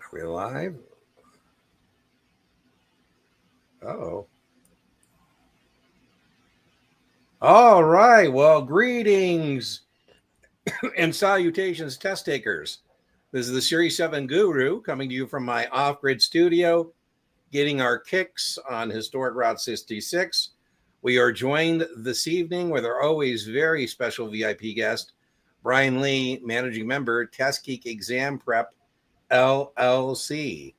Are we live? Oh. All right. Well, greetings and salutations, test takers. This is the Series 7 Guru coming to you from my off-grid studio, getting our kicks on historic Route 66. We are joined this evening with our always very special VIP guest, Brian Lee, managing member, Test Geek Exam Prep, LLC.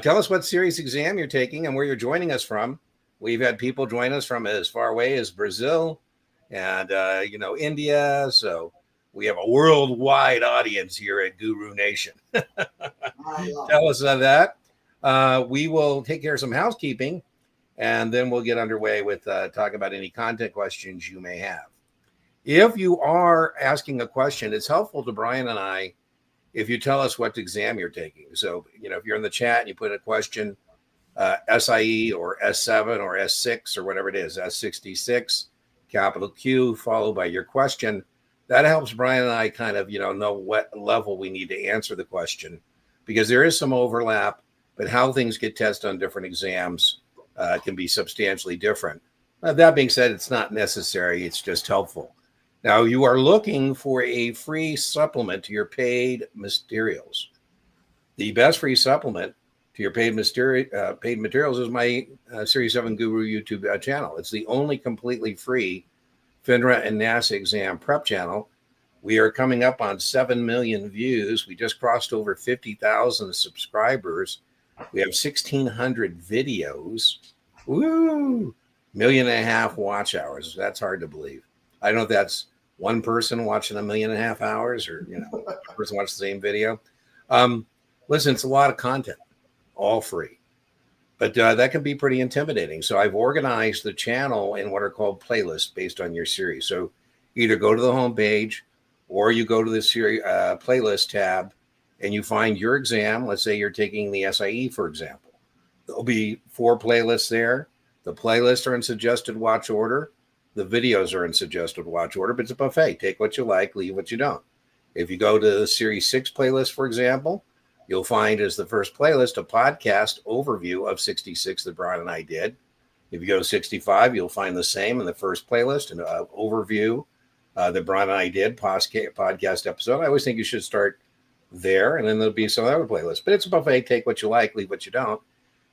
Tell us what series exam you're taking and where you're joining us from. We've had people join us from as far away as Brazil and, India. So we have a worldwide audience here at Guru Nation. Tell us that. We will take care of some housekeeping, and then we'll get underway with talking about any content questions you may have. If you are asking a question, it's helpful to Brian and I if you tell us what exam you're taking. So, if you're in the chat and you put a question, SIE or S7 or S6 or whatever it is, S66, capital Q, followed by your question, that helps Brian and I kind of, know what level we need to answer the question, because there is some overlap, but how things get tested on different exams can be substantially different. That being said, it's not necessary. It's just helpful. Now, you are looking for a free supplement to your paid materials. The best free supplement to your paid materials is my Series 7 Guru YouTube channel. It's the only completely free FINRA and NASAA exam prep channel. We are coming up on 7 million views. We just crossed over 50,000 subscribers. We have 1,600 videos. Woo! 1.5 million watch hours. That's hard to believe. I don't know if that's one person watching 1.5 million hours or, a person watched the same video. Listen, it's a lot of content, all free. But that can be pretty intimidating. So I've organized the channel in what are called playlists based on your series. So either go to the homepage or you go to the series playlist tab and you find your exam. Let's say you're taking the SIE, for example. There'll be 4 playlists there. The playlists are in suggested watch order. The videos are in suggested watch order, but it's a buffet. Take what you like, leave what you don't. If you go to the Series 6 playlist, for example, you'll find as the first playlist a podcast overview of 66 that Brian and I did. If you go to 65, you'll find the same in the first playlist, an overview that Brian and I did, podcast episode. I always think you should start there, and then there'll be some other playlists. But it's a buffet. Take what you like, leave what you don't.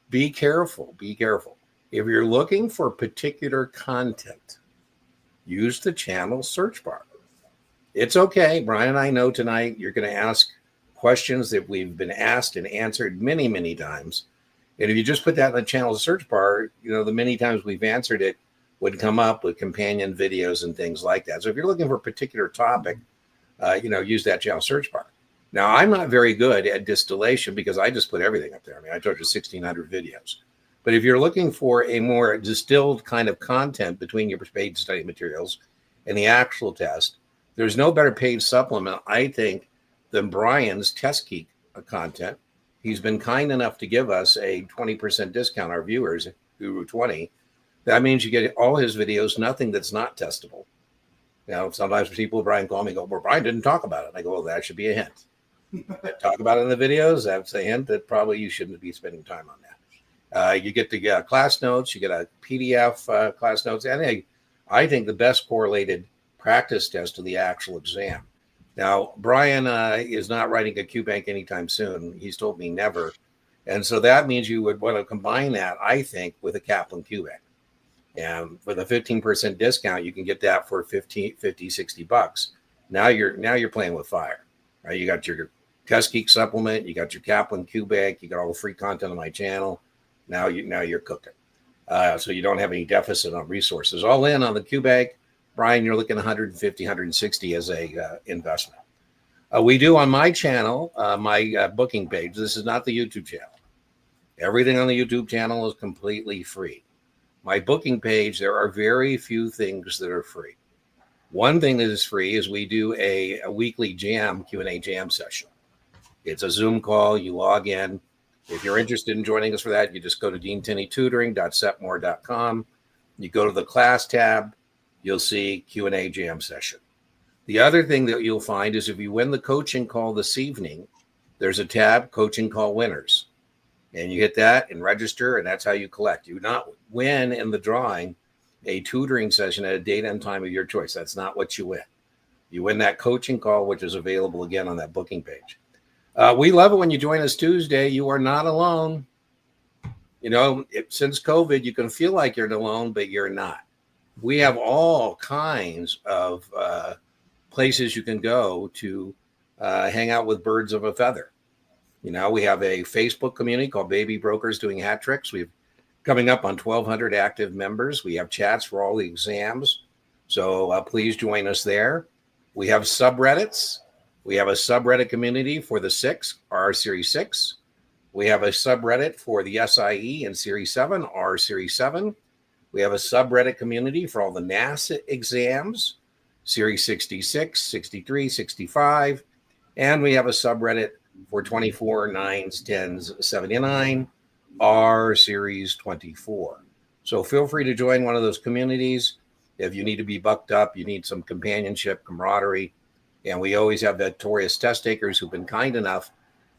Be careful. Be careful. If you're looking for particular content, use the channel search bar. It's okay. Brian and I know tonight you're going to ask questions that we've been asked and answered many, many times. And if you just put that in the channel search bar, the many times we've answered it would come up with companion videos and things like that. So if you're looking for a particular topic, use that channel search bar. Now, I'm not very good at distillation because I just put everything up there. I told you 1,600 videos. But if you're looking for a more distilled kind of content between your paid study materials and the actual test, there's no better paid supplement, I think, than Brian's Test Geek content. He's been kind enough to give us a 20% discount, our viewers, Guru 20. That means you get all his videos, nothing that's not testable. Sometimes people, Brian, call me and go, well, Brian didn't talk about it. I go, well, that should be a hint. Talk about it in the videos. That's a hint that probably you shouldn't be spending time on that. You get the class notes, you get a PDF class notes, and I think the best correlated practice test to the actual exam. Now, Brian is not writing a QBank anytime soon. He's told me never. And so that means you would want to combine that, I think, with a Kaplan QBank. And for the 15% discount, you can get that for $50, $60. Now you're playing with fire, right? You got your Test Geek supplement, you got your Kaplan QBank, you got all the free content on my channel. Now you're cooking. So you don't have any deficit on resources. All in on the QBank, Brian, you're looking 150, 160 as a investment. We do on my channel, my booking page. This is not the YouTube channel. Everything on the YouTube channel is completely free. My booking page, there are very few things that are free. One thing that is free is we do a weekly Q&A jam session. It's a Zoom call. You log in. If you're interested in joining us for that, you just go to deantenneytutoring.setmore.com. You go to the class tab. You'll see Q&A jam session. The other thing that you'll find is if you win the coaching call this evening, there's a tab, Coaching Call Winners. And you hit that and register, and that's how you collect. You not win in the drawing a tutoring session at a date and time of your choice. That's not what you win. You win that coaching call, which is available again on that booking page. We love it when you join us Tuesday. You are not alone. Since COVID, you can feel like you're alone, but you're not. We have all kinds of places you can go to hang out with birds of a feather. We have a Facebook community called Baby Brokers Doing Hat Tricks. We've coming up on 1,200 active members. We have chats for all the exams. So please join us there. We have subreddits. We have a subreddit community for the 6, R Series 6. We have a subreddit for the SIE and Series 7, R Series 7. We have a subreddit community for all the NASA exams, Series 66, 63, 65. And we have a subreddit for 24, 9s, 10s, 79, R Series 24. So feel free to join one of those communities. If you need to be bucked up, you need some companionship, camaraderie. And we always have victorious test takers who've been kind enough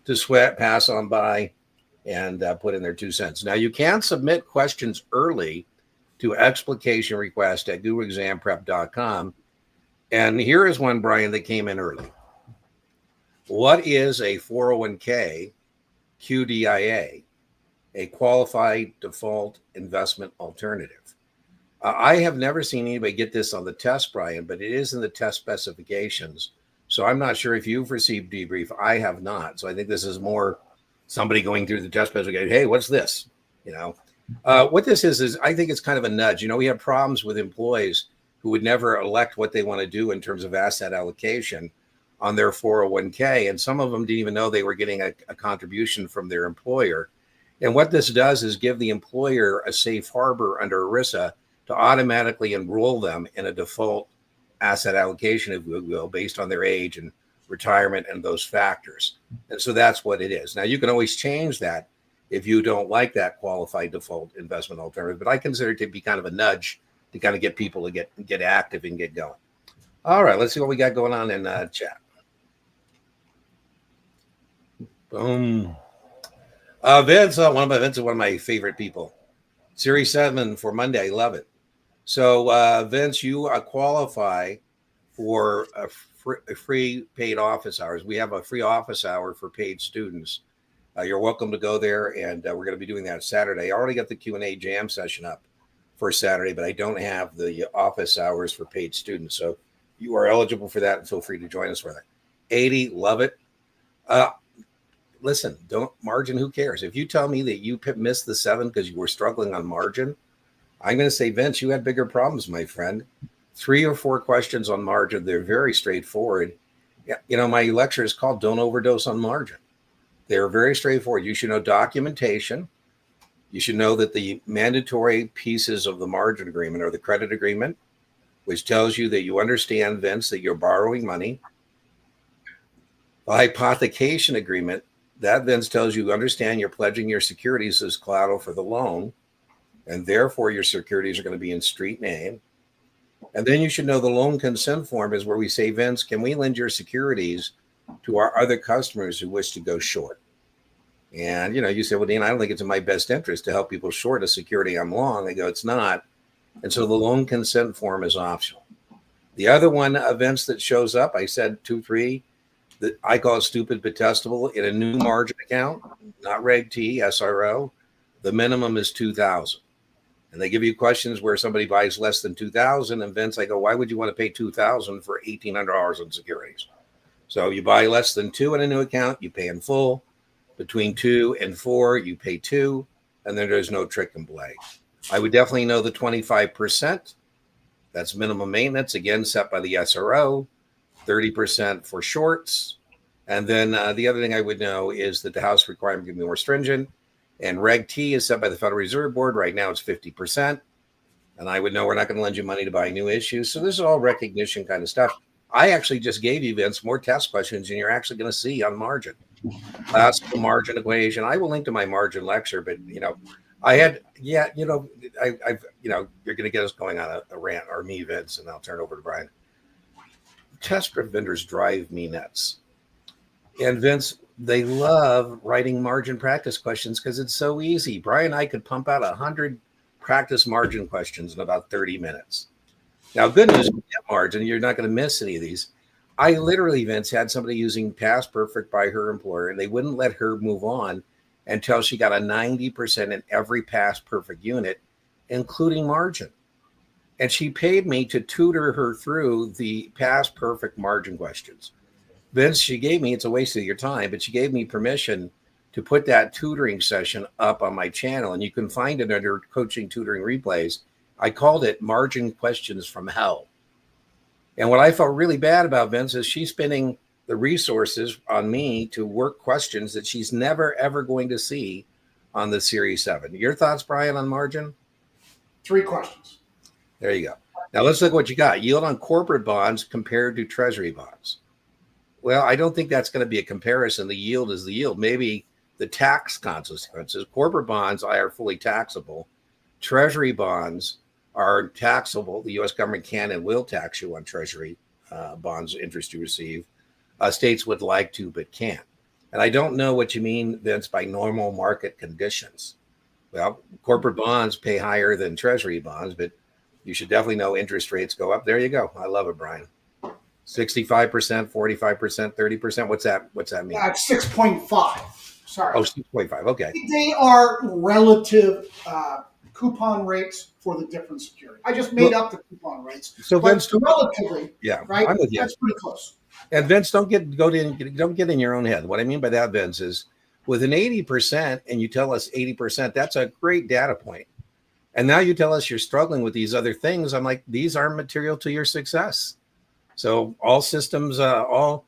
to pass on by and put in their 2 cents. Now, you can submit questions early to explication request at guruexamprep.com. And here is one, Brian, that came in early. What is a 401k QDIA, a qualified default investment alternative? I have never seen anybody get this on the test, Brian, but it is in the test specifications. So I'm not sure if you've received debrief. I have not. So I think this is more somebody going through the test specification. Hey, what's this? What this is I think it's kind of a nudge. We have problems with employees who would never elect what they want to do in terms of asset allocation on their 401k. And some of them didn't even know they were getting a contribution from their employer. And what this does is give the employer a safe harbor under ERISA to automatically enroll them in a default asset allocation, if you will, based on their age and retirement and those factors. And so that's what it is. Now, you can always change that if you don't like that qualified default investment alternative, but I consider it to be kind of a nudge to kind of get people to get active and get going. All right, let's see what we got going on in chat. Boom. Vince, one of my favorite people. Series 7 for Monday. Love it. So, Vince, you qualify for a free paid office hours. We have a free office hour for paid students. You're welcome to go there, and we're going to be doing that Saturday. I already got the Q&A jam session up for Saturday, but I don't have the office hours for paid students. So you are eligible for that, and feel free to join us for that. 80, love it. Listen, don't margin, who cares? If you tell me that you missed the 7 because you were struggling on margin, I'm going to say, Vince, you had bigger problems, my friend. 3 or 4 questions on margin. They're very straightforward. My lecture is called Don't Overdose on Margin. They're very straightforward. You should know documentation. You should know that the mandatory pieces of the margin agreement are the credit agreement, which tells you that you understand, Vince, that you're borrowing money. The hypothecation agreement, that Vince tells you understand you're pledging your securities as collateral for the loan, and therefore your securities are going to be in street name. And then you should know the loan consent form is where we say, Vince, can we lend your securities to our other customers who wish to go short? And, you say, well, Dean, I don't think it's in my best interest to help people short a security I'm long. I go, it's not. And so the loan consent form is optional. The other one, events that shows up, I said 2, 3, that I call it stupid but testable in a new margin account, not Reg T, SRO. The minimum is 2,000. And they give you questions where somebody buys less than 2,000. And Vince, I go, why would you want to pay 2,000 for $1,800 in securities? So you buy less than 2 in a new account, you pay in full. Between 2 and 4, you pay 2, and then there's no trick and play. I would definitely know the 25%. That's minimum maintenance, again, set by the SRO, 30% for shorts. And then the other thing I would know is that the house requirement can be more stringent. And Reg T is set by the Federal Reserve Board. Right now it's 50%. And I would know we're not going to lend you money to buy new issues. So this is all recognition kind of stuff. I actually just gave you, Vince, more test questions than you're actually going to see on margin. Classical margin equation. I will link to my margin lecture, but you're going to get us going on a rant, or me, Vince, and I'll turn it over to Brian. Test vendors drive me nuts. And Vince, They love writing margin practice questions because it's so easy. Brian and I could pump out 100 practice margin questions in about 30 minutes. Now, good news, you get margin, you're not going to miss any of these. I literally, Vince, had somebody using past perfect by her employer, and they wouldn't let her move on until she got a 90% in every past perfect unit, including margin. And she paid me to tutor her through the past perfect margin questions. Vince, she gave me, it's a waste of your time, but she gave me permission to put that tutoring session up on my channel, and you can find it under coaching tutoring replays. I called it Margin Questions from Hell. And what I felt really bad about, Vince, is she's spending the resources on me to work questions that she's never, ever going to see on the Series 7. Your thoughts, Brian, on margin? 3 questions. There you go. Now let's look what you got. Yield on corporate bonds compared to treasury bonds. Well, I don't think that's going to be a comparison. The yield is the yield. Maybe the tax consequences. Corporate bonds are fully taxable. Treasury bonds are taxable. The U.S. government can and will tax you on treasury bonds interest you receive. States would like to, but can't. And I don't know what you mean, Vince, by normal market conditions. Well, corporate bonds pay higher than treasury bonds, but you should definitely know interest rates go up. There you go. I love it, Brian. 65%, 45%, 30%. What's that mean? It's 6.5. Sorry. Oh, 6.5. Okay. They are relative coupon rates for the different securities. I just made up the coupon rates. So Vince, relatively, yeah, right? I'm with you. That's pretty close. And Vince, don't get in your own head. What I mean by that, Vince, is with an 80% and you tell us 80%, that's a great data point. And now you tell us you're struggling with these other things. I'm like, these aren't material to your success. So all systems show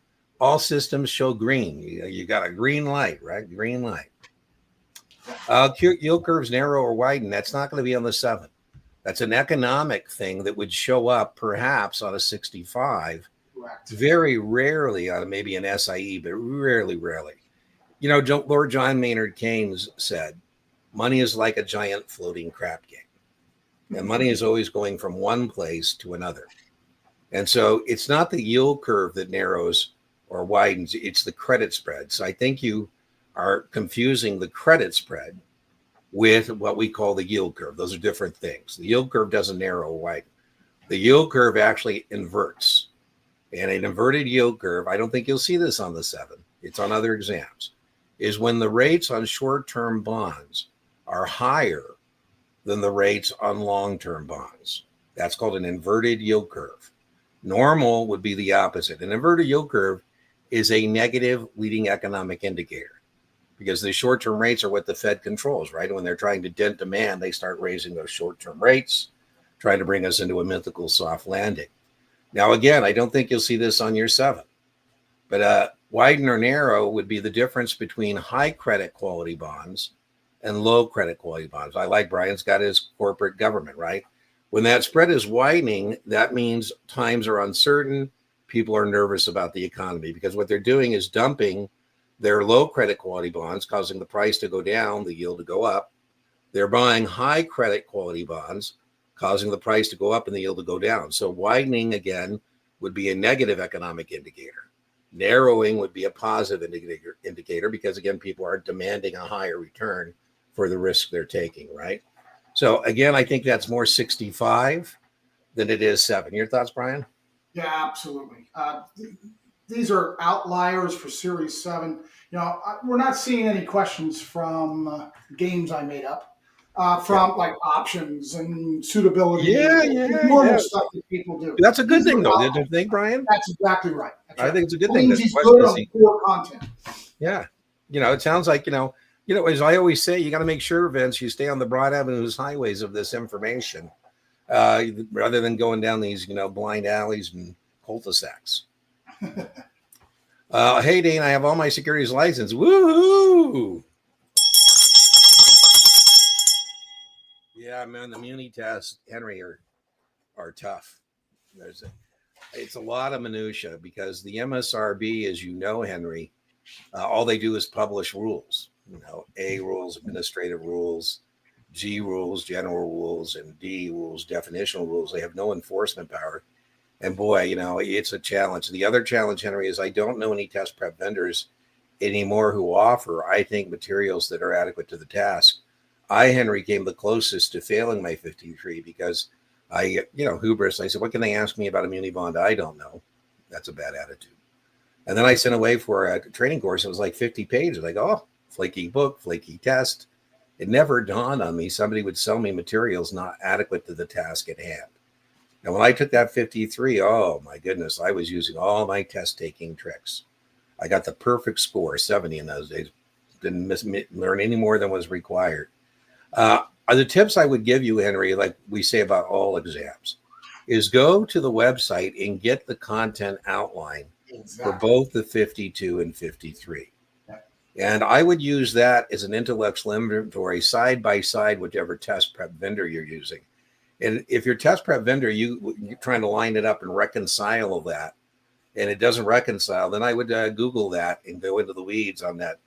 green. You got a green light, right? Green light. Yield curves narrow or widen. That's not going to be on the 7. That's an economic thing that would show up perhaps on a 65. Correct. Very rarely on maybe an SIE, but rarely. You know, Lord John Maynard Keynes said, money is like a giant floating crap game. And money is always going from one place to another. And so it's not the yield curve that narrows or widens, it's the credit spread. So I think you are confusing the credit spread with what we call the yield curve. Those are different things. The yield curve doesn't narrow or widen. The yield curve actually inverts. And an inverted yield curve, I don't think you'll see this on the 7. It's on other exams, is when the rates on short-term bonds are higher than the rates on long-term bonds. That's called an inverted yield curve. Normal would be the opposite. An inverted yield curve is a negative leading economic indicator because the short-term rates are what the Fed controls, right? When they're trying to dent demand, they start raising those short-term rates, trying to bring us into a mythical soft landing. Now, again, I don't think you'll see this on your 7, but widen or narrow would be the difference between high credit quality bonds and low credit quality bonds. I like Brian's got his corporate government, right? When that spread is widening, that means times are uncertain. People are nervous about the economy because what they're doing is dumping their low credit quality bonds, causing the price to go down, the yield to go up. They're buying high credit quality bonds, causing the price to go up and the yield to go down. So widening, again, would be a negative economic indicator. Narrowing would be a positive indicator because, again, people are demanding a higher return for the risk they're taking, right? So, again, I think that's more 65 than it is 7. Your thoughts, Brian? Yeah, absolutely. These are outliers for Series 7. You know, we're not seeing any questions from games I made up, from like options and suitability. Normal stuff that people do. That's a good thing, though, don't you think, Brian? That's exactly right. I think it's a good thing. He's good on core content. Yeah. You know, it sounds like, you know, as I always say, you got to make sure, Vince, you stay on the broad avenues, highways of this information, rather than going down these, blind alleys and cul-de-sacs. Hey, Dane, I have all my securities license. Woohoo! Yeah, man, the muni tests, Henry, are tough. It's a lot of minutia because the MSRB, as you know, Henry, all they do is publish rules. A rules, administrative rules, G rules, general rules, and D rules, definitional rules. They have no enforcement power. And boy, it's a challenge. The other challenge, Henry, is I don't know any test prep vendors anymore who offer, I think, materials that are adequate to the task. I, Henry, came the closest to failing my 53 because hubris. I said, what can they ask me about a muni bond? I don't know. That's a bad attitude. And then I sent away for a training course. It was like 50 pages. Like, oh, flaky book, flaky test. It never dawned on me somebody would sell me materials not adequate to the task at hand. Now, when I took that 53, oh my goodness, I was using all my test taking tricks. I got the perfect score, 70 in those days. Didn't learn any more than was required. Are the tips I would give you, Henry, like we say about all exams, is go to the website and get the content outline for both the 52 and 53. And I would use that as an intellectual inventory side by side, whichever test prep vendor you're using. And if your test prep vendor, you're trying to line it up and reconcile that, and it doesn't reconcile, then I would Google that and go into the weeds on that.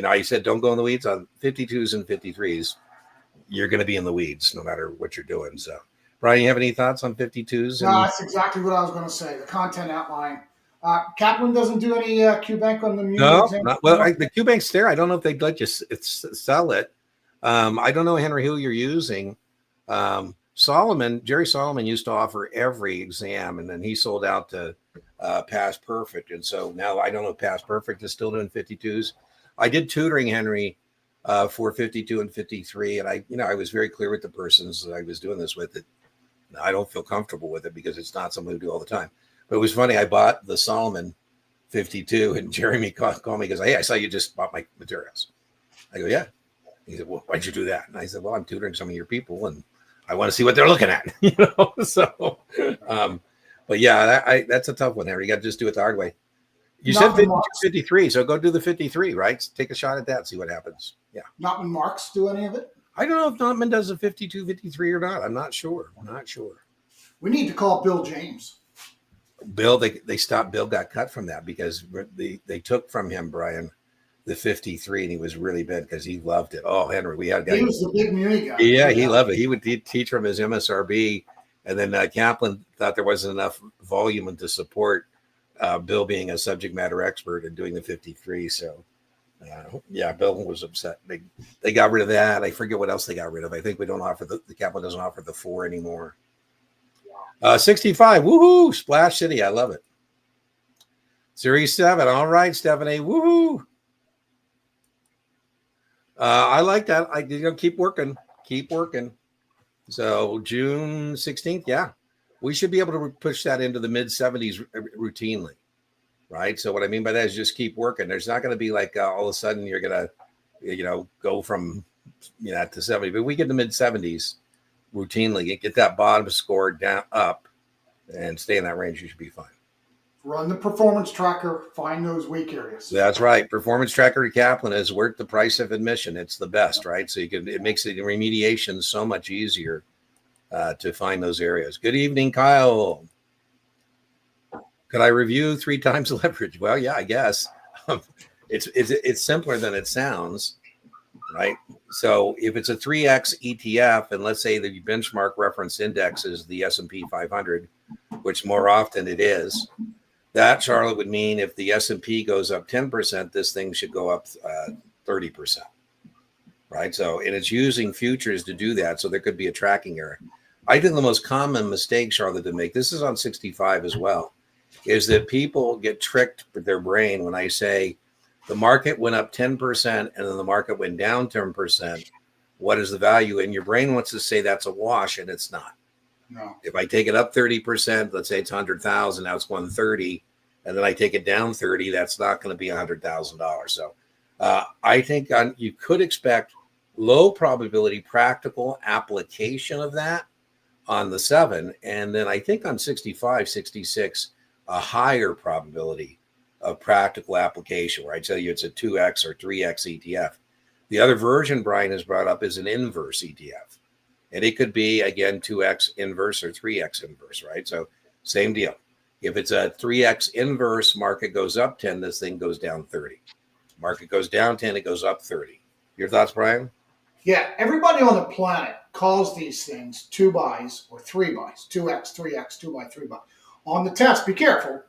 I said, don't go in the weeds on 52s and 53s. You're going to be in the weeds no matter what you're doing. So, Brian, you have any thoughts on 52s? No, that's exactly what I was going to say. The content outline. Kaplan doesn't do any QBank on the muni exam? No. Well, the QBank's there. I don't know if they'd let you sell it. I don't know, Henry, who you're using. Jerry Solomon used to offer every exam, and then he sold out to Pass Perfect. And so now I don't know if Pass Perfect is still doing 52s. I did tutoring, Henry, for 52 and 53. And I was very clear with the persons that I was doing this with that I don't feel comfortable with it because it's not something we do all the time. But it was funny. I bought the Solomon 52 and Jeremy called me and goes, hey, I saw you just bought my materials. I go, yeah. He said, well, why'd you do that? And I said, well, I'm tutoring some of your people and I want to see what they're looking at, So, but yeah, that's a tough one, Henry. You got to just do it the hard way. You said 53, so go do the 53, right? Take a shot at that, see what happens. Yeah. Notman Marks do any of it? I don't know if Notman does a 52, 53 or not. I'm not sure. We need to call Bill James. Bill, they stopped. Bill got cut from that because they took from him, Brian, the 53, and he was really bad because he loved it. Oh, Henry, we had a guy. He was the big muni guy. Yeah, he loved it. He would teach from his MSRB, and then Kaplan thought there wasn't enough volume to support Bill being a subject matter expert and doing the 53. So, Bill was upset. They got rid of that. I forget what else they got rid of. I think we don't offer the Kaplan doesn't offer the 4 anymore. 65, woohoo! Splash City, I love it. Series 7, all right, Stephanie, woohoo! I like that. Keep working. So June 16th, yeah, we should be able to push that into the mid 70s routinely, right? So what I mean by that is just keep working. There's not going to be like all of a sudden you're going to, go from to 70, but we get the mid 70s routinely, get that bottom score down up and stay in that range, you should be fine. Run the performance tracker, find those weak areas. That's right. Performance tracker to Kaplan is worth the price of admission. It's the best, right? So it makes the remediation so much easier to find those areas. Good evening, Kyle. Could I review 3 times leverage? Well, yeah, I guess. It's simpler than it sounds, right? So if it's a 3x ETF, and let's say the benchmark reference index is the S&P 500, which more often it is, that, Charlotte, would mean if the S&P goes up 10%, this thing should go up 30%, right? So, and it's using futures to do that, so there could be a tracking error. I think the most common mistake, Charlotte, to make, this is on 65 as well, is that people get tricked with their brain when I say the market went up 10% and then the market went down 10%. What is the value? And your brain wants to say that's a wash, and it's not. No. If I take it up 30%, let's say it's 100,000, now it's 130, and then I take it down 30, that's not going to be $100,000. So I think you could expect low probability practical application of that on the 7. And then I think on 65, 66, a higher probability of practical application, where I tell you it's a 2x or 3x ETF. The other version Brian has brought up is an inverse ETF. And it could be, again, 2x inverse or 3x inverse, right? So same deal. If it's a 3x inverse, market goes up 10, this thing goes down 30. Market goes down 10, it goes up 30. Your thoughts, Brian? Yeah, everybody on the planet calls these things 2 buys or 3 buys, 2x, 3x, 2 buy, 3 buy. On the test, be careful.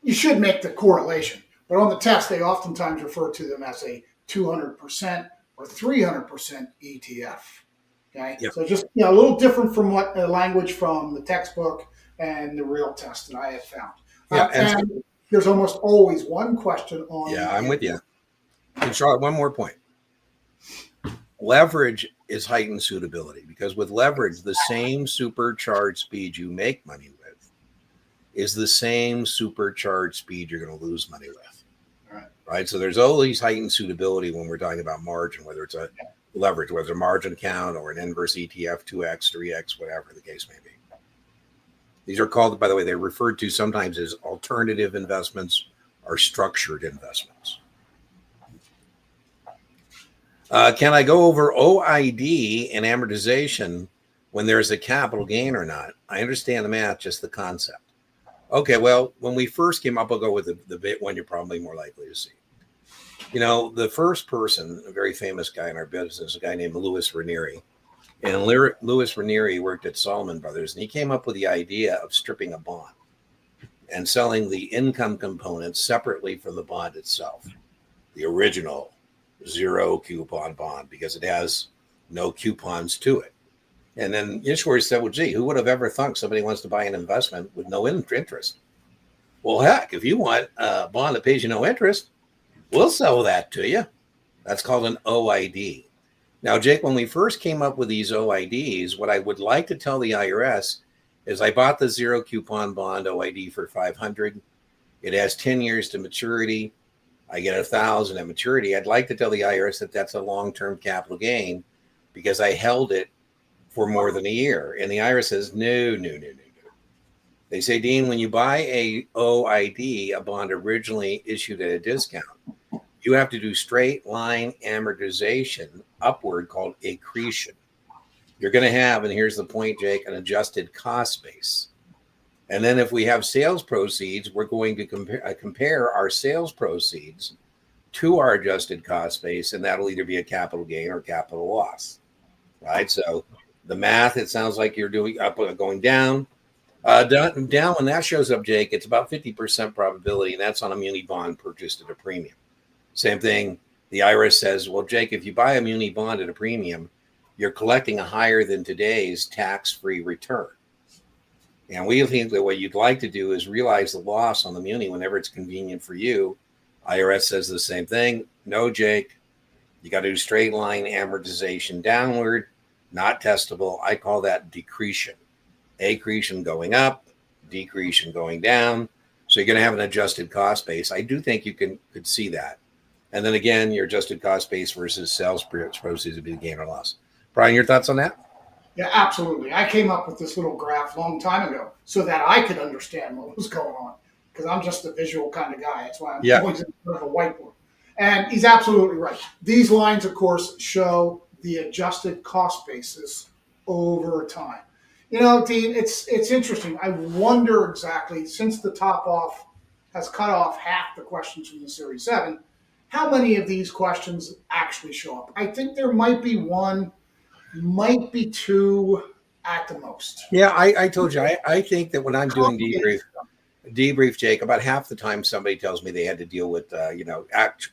You should make the correlation. But on the test, they oftentimes refer to them as a 200% or 300% ETF. Okay, Yeah. so just a little different from what language from the textbook and the real test that I have found. Yeah. And there's almost always one question on Yeah, the I'm with end. you. And Charlotte, one more point. Leverage is heightened suitability, because with leverage, the same supercharged speed you make money with is the same supercharged speed you're going to lose money with. Right. So there's always heightened suitability when we're talking about margin, whether it's a leverage, whether it's a margin account or an inverse ETF, 2x, 3x, whatever the case may be. These are called, by the way, they're referred to sometimes as alternative investments or structured investments. Can I go over OID and amortization when there's a capital gain or not? I understand the math, just the concept. Okay, well, when we first came up, I'll go with the one you're probably more likely to see. The first person, a very famous guy in our business, a guy named Louis Ranieri. And Louis Ranieri worked at Salomon Brothers, and he came up with the idea of stripping a bond and selling the income components separately from the bond itself, the original zero coupon bond, because it has no coupons to it. And then issuers said, well, gee, who would have ever thunk somebody wants to buy an investment with no interest? Well, heck, if you want a bond that pays you no interest, we'll sell that to you. That's called an OID. Now, Jake, when we first came up with these OIDs, what I would like to tell the IRS is I bought the zero coupon bond OID for $500. It has 10 years to maturity. I get $1,000 at maturity. I'd like to tell the IRS that that's a long-term capital gain because I held it for more than a year. And the IRS says, no. They say, Dean, when you buy a OID, a bond originally issued at a discount, you have to do straight line amortization upward called accretion. You're going to have, and here's the point, Jake, an adjusted cost base. And then if we have sales proceeds, we're going to compare our sales proceeds to our adjusted cost base, and that'll either be a capital gain or capital loss, right? So the math, it sounds like you're doing up, going down. Down when that shows up, Jake, it's about 50% probability, and that's on a muni bond purchased at a premium. Same thing, the IRS says, well, Jake, if you buy a muni bond at a premium, you're collecting a higher than today's tax-free return. And we think that what you'd like to do is realize the loss on the muni whenever it's convenient for you. IRS says the same thing. No, Jake, you got to do straight line amortization downward, not testable. I call that decretion. Accretion going up, decretion going down. So you're going to have an adjusted cost base. I do think you could see that. And then again, your adjusted cost base versus sales proceeds would be the gain or loss. Brian, your thoughts on that? Yeah, absolutely. I came up with this little graph a long time ago so that I could understand what was going on, because I'm just a visual kind of guy. That's why I'm always in front of a whiteboard. And he's absolutely right. These lines, of course, show the adjusted cost basis over time. Dean, it's interesting. I wonder exactly, since the top off has cut off half the questions from the Series 7, how many of these questions actually show up? I think there might be one, might be two at the most. Yeah, I told you, I think that when I'm doing debrief, Jake, about half the time somebody tells me they had to deal with,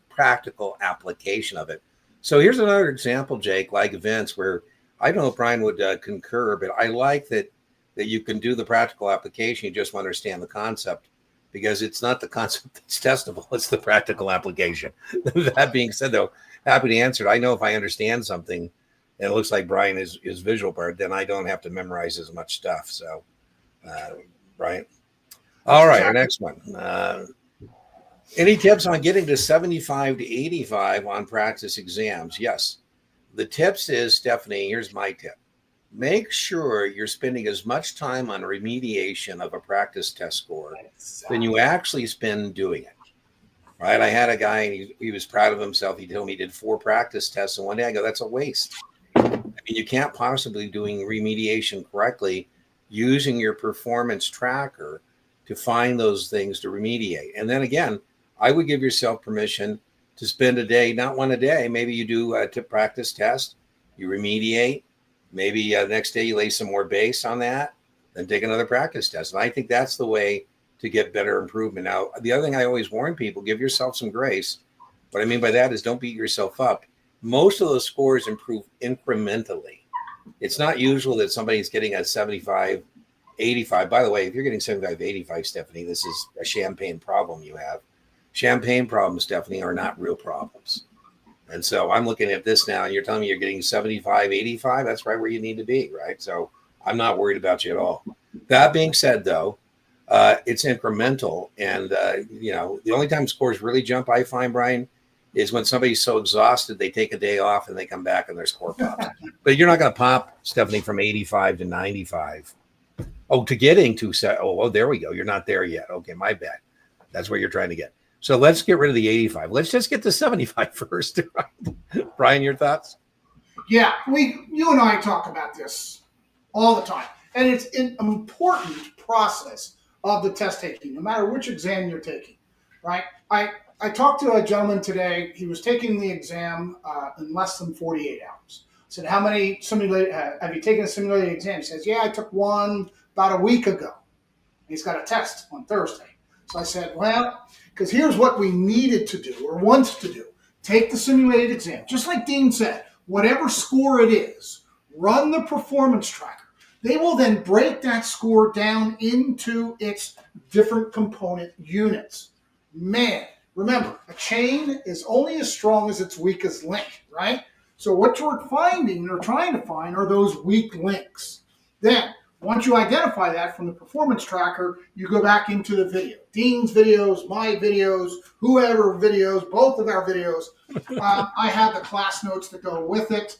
practical application of it. So here's another example, Jake, like events where I don't know if Brian would concur, but I like that you can do the practical application. You just understand the concept, because it's not the concept that's testable. It's the practical application. That being said, though, happy to answer it. I know if I understand something, and it looks like Brian is visual part, then I don't have to memorize as much stuff. So, Brian. All right, our next one. Any tips on getting to 75 to 85 on practice exams? Yes. The tips is, Stephanie, here's my tip. Make sure you're spending as much time on remediation of a practice test score than you actually spend doing it. Right? I had a guy, and he was proud of himself. He told me he did 4 practice tests, and one day I go, that's a waste. I mean, you can't possibly doing remediation correctly using your performance tracker to find those things to remediate. And then again, I would give yourself permission to spend a day, not one a day. Maybe you do a practice test, you remediate. Maybe the next day you lay some more base on that, then take another practice test. And I think that's the way to get better improvement. Now, the other thing I always warn people, give yourself some grace. What I mean by that is don't beat yourself up. Most of those scores improve incrementally. It's not usual that somebody's getting a 75, 85. By the way, if you're getting 75, 85, Stephanie, this is a champagne problem you have. Champagne problems, Stephanie, are not real problems. And so I'm looking at this now, and you're telling me you're getting 75, 85. That's right where you need to be, right? So I'm not worried about you at all. That being said, though, it's incremental. And, the only time scores really jump, I find, Brian, is when somebody's so exhausted, they take a day off and they come back and their score pops. But you're not going to pop, Stephanie, from 85 to 95. Oh, to getting to, there we go. You're not there yet. Okay, my bad. That's where you're trying to get. So let's get rid of the 85. Let's just get to 75 first. Brian, your thoughts? Yeah, you and I talk about this all the time. And it's an important process of the test taking, no matter which exam you're taking, right? I talked to a gentleman today. He was taking the exam in less than 48 hours. I said, how many have you taken a simulated exam? He says, yeah, I took one about a week ago. He's got a test on Thursday. So I said, well, because here's what we needed to do or want to do. Take the simulated exam. Just like Dean said, whatever score it is, run the performance tracker. They will then break that score down into its different component units. Man, remember, a chain is only as strong as its weakest link, right? So what you're finding or trying to find are those weak links. Then, once you identify that from the performance tracker, you go back into the video. Dean's videos, my videos, whoever videos, both of our videos. I have the class notes that go with it.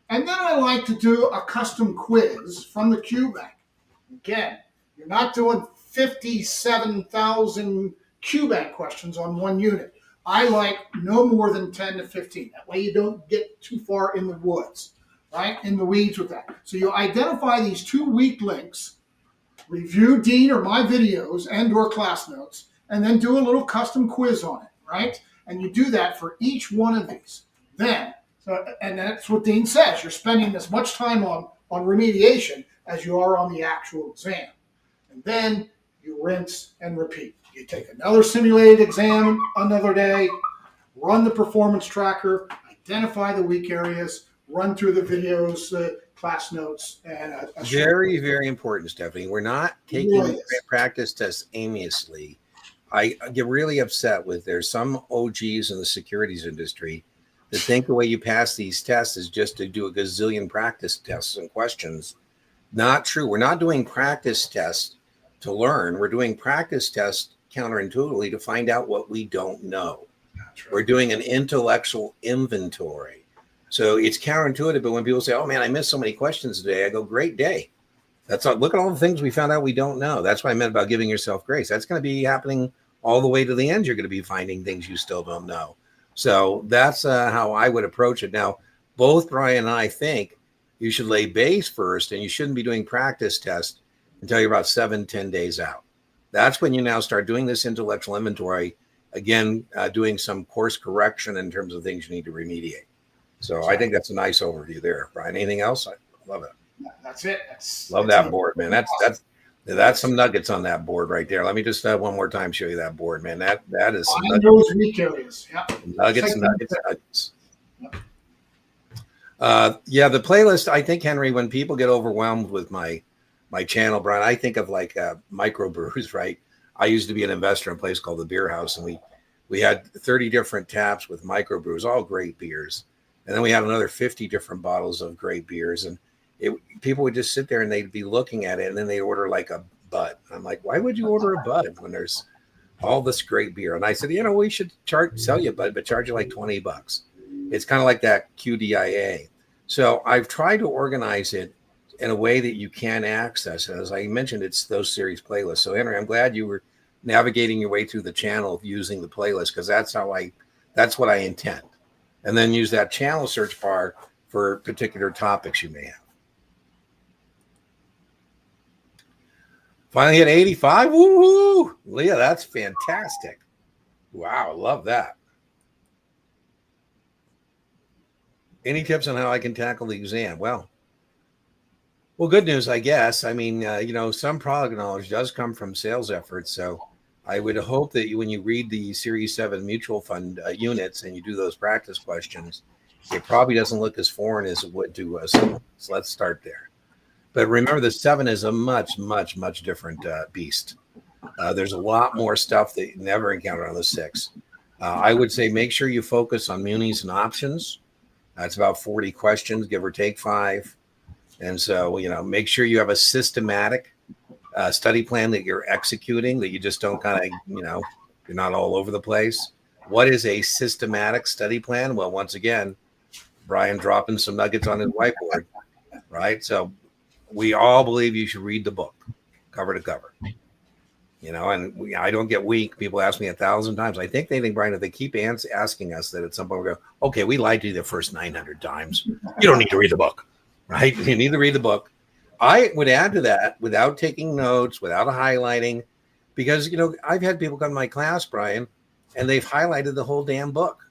And then I like to do a custom quiz from the QBank. Again, you're not doing 57,000 QBank questions on one unit. I like no more than 10 to 15. That way you don't get too far in the woods, right? In the weeds with that. So you identify these two weak links, review Dean or my videos and or class notes, and then do a little custom quiz on it, right? And you do that for each one of these. And that's what Dean says. You're spending as much time on remediation as you are on the actual exam. And then you rinse and repeat. You take another simulated exam another day, run the performance tracker, identify the weak areas, run through the videos, class notes, and very, very important, Stephanie. We're not taking practice tests aimlessly. I get really upset with there's some OGs in the securities industry that think the way you pass these tests is just to do a gazillion practice tests and questions. Not true. We're not doing practice tests to learn. We're doing practice tests counterintuitively to find out what we don't know. We're doing an intellectual inventory. So it's counterintuitive, but when people say, oh man, I missed so many questions today, I go, great day. That's all. Look at all the things we found out we don't know. That's what I meant about giving yourself grace. That's going to be happening all the way to the end. You're going to be finding things you still don't know. So that's how I would approach it. Now, both Brian and I think you should lay base first, and you shouldn't be doing practice tests until you're about 7-10 days out. That's when you now start doing this intellectual inventory, again, doing some course correction in terms of things you need to remediate. So I think that's a nice overview there. Brian, anything else? I love it. That's it. Love that board, man. That's some nuggets on that board right there. Let me just one more time show you that board, man. That is some nuggets. Those weak areas. Yeah. Nuggets. The playlist. I think, Henry, when people get overwhelmed with my channel, Brian, I think of like microbrews, right? I used to be an investor in a place called the Beer House, and we had 30 different taps with microbrews, all great beers, and then we had another 50 different bottles of great beers, and people would just sit there and they'd be looking at it, and then they'd order like a Bud. I'm like, why would you order a Bud when there's all this great beer? And I said, we should sell you a Bud, but charge you like $20. It's kind of like that QDIA. So I've tried to organize it in a way that you can access it. As I mentioned, it's those series playlists. So Henry, I'm glad you were navigating your way through the channel using the playlist, because that's what I intend. And then use that channel search bar for particular topics you may have. Finally hit 85. Woo-hoo! Leah, that's fantastic. Wow, love that. Any tips on how I can tackle the exam? Well, good news, I guess. I mean, some product knowledge does come from sales efforts. So I would hope that when you read the Series 7 mutual fund units and you do those practice questions, it probably doesn't look as foreign as it would to someone. So let's start there. But remember, the 7 is a much, much, much different beast. There's a lot more stuff that you never encounter on the 6. I would say make sure you focus on munis and options. That's about 40 questions, give or take 5. And so, make sure you have a systematic study plan that you're executing, that you just don't kind of, you're not all over the place. What is a systematic study plan? Well, once again, Brian dropping some nuggets on his whiteboard, right? So we all believe you should read the book cover to cover, and I don't get weak. People ask me 1,000 times. I think they think, Brian, if they keep asking us, that at some point we go, okay, we lied to you the first 900 times. You don't need to read the book, right? You need to read the book. I would add to that, without taking notes, without highlighting, because, I've had people come to my class, Brian, and they've highlighted the whole damn book.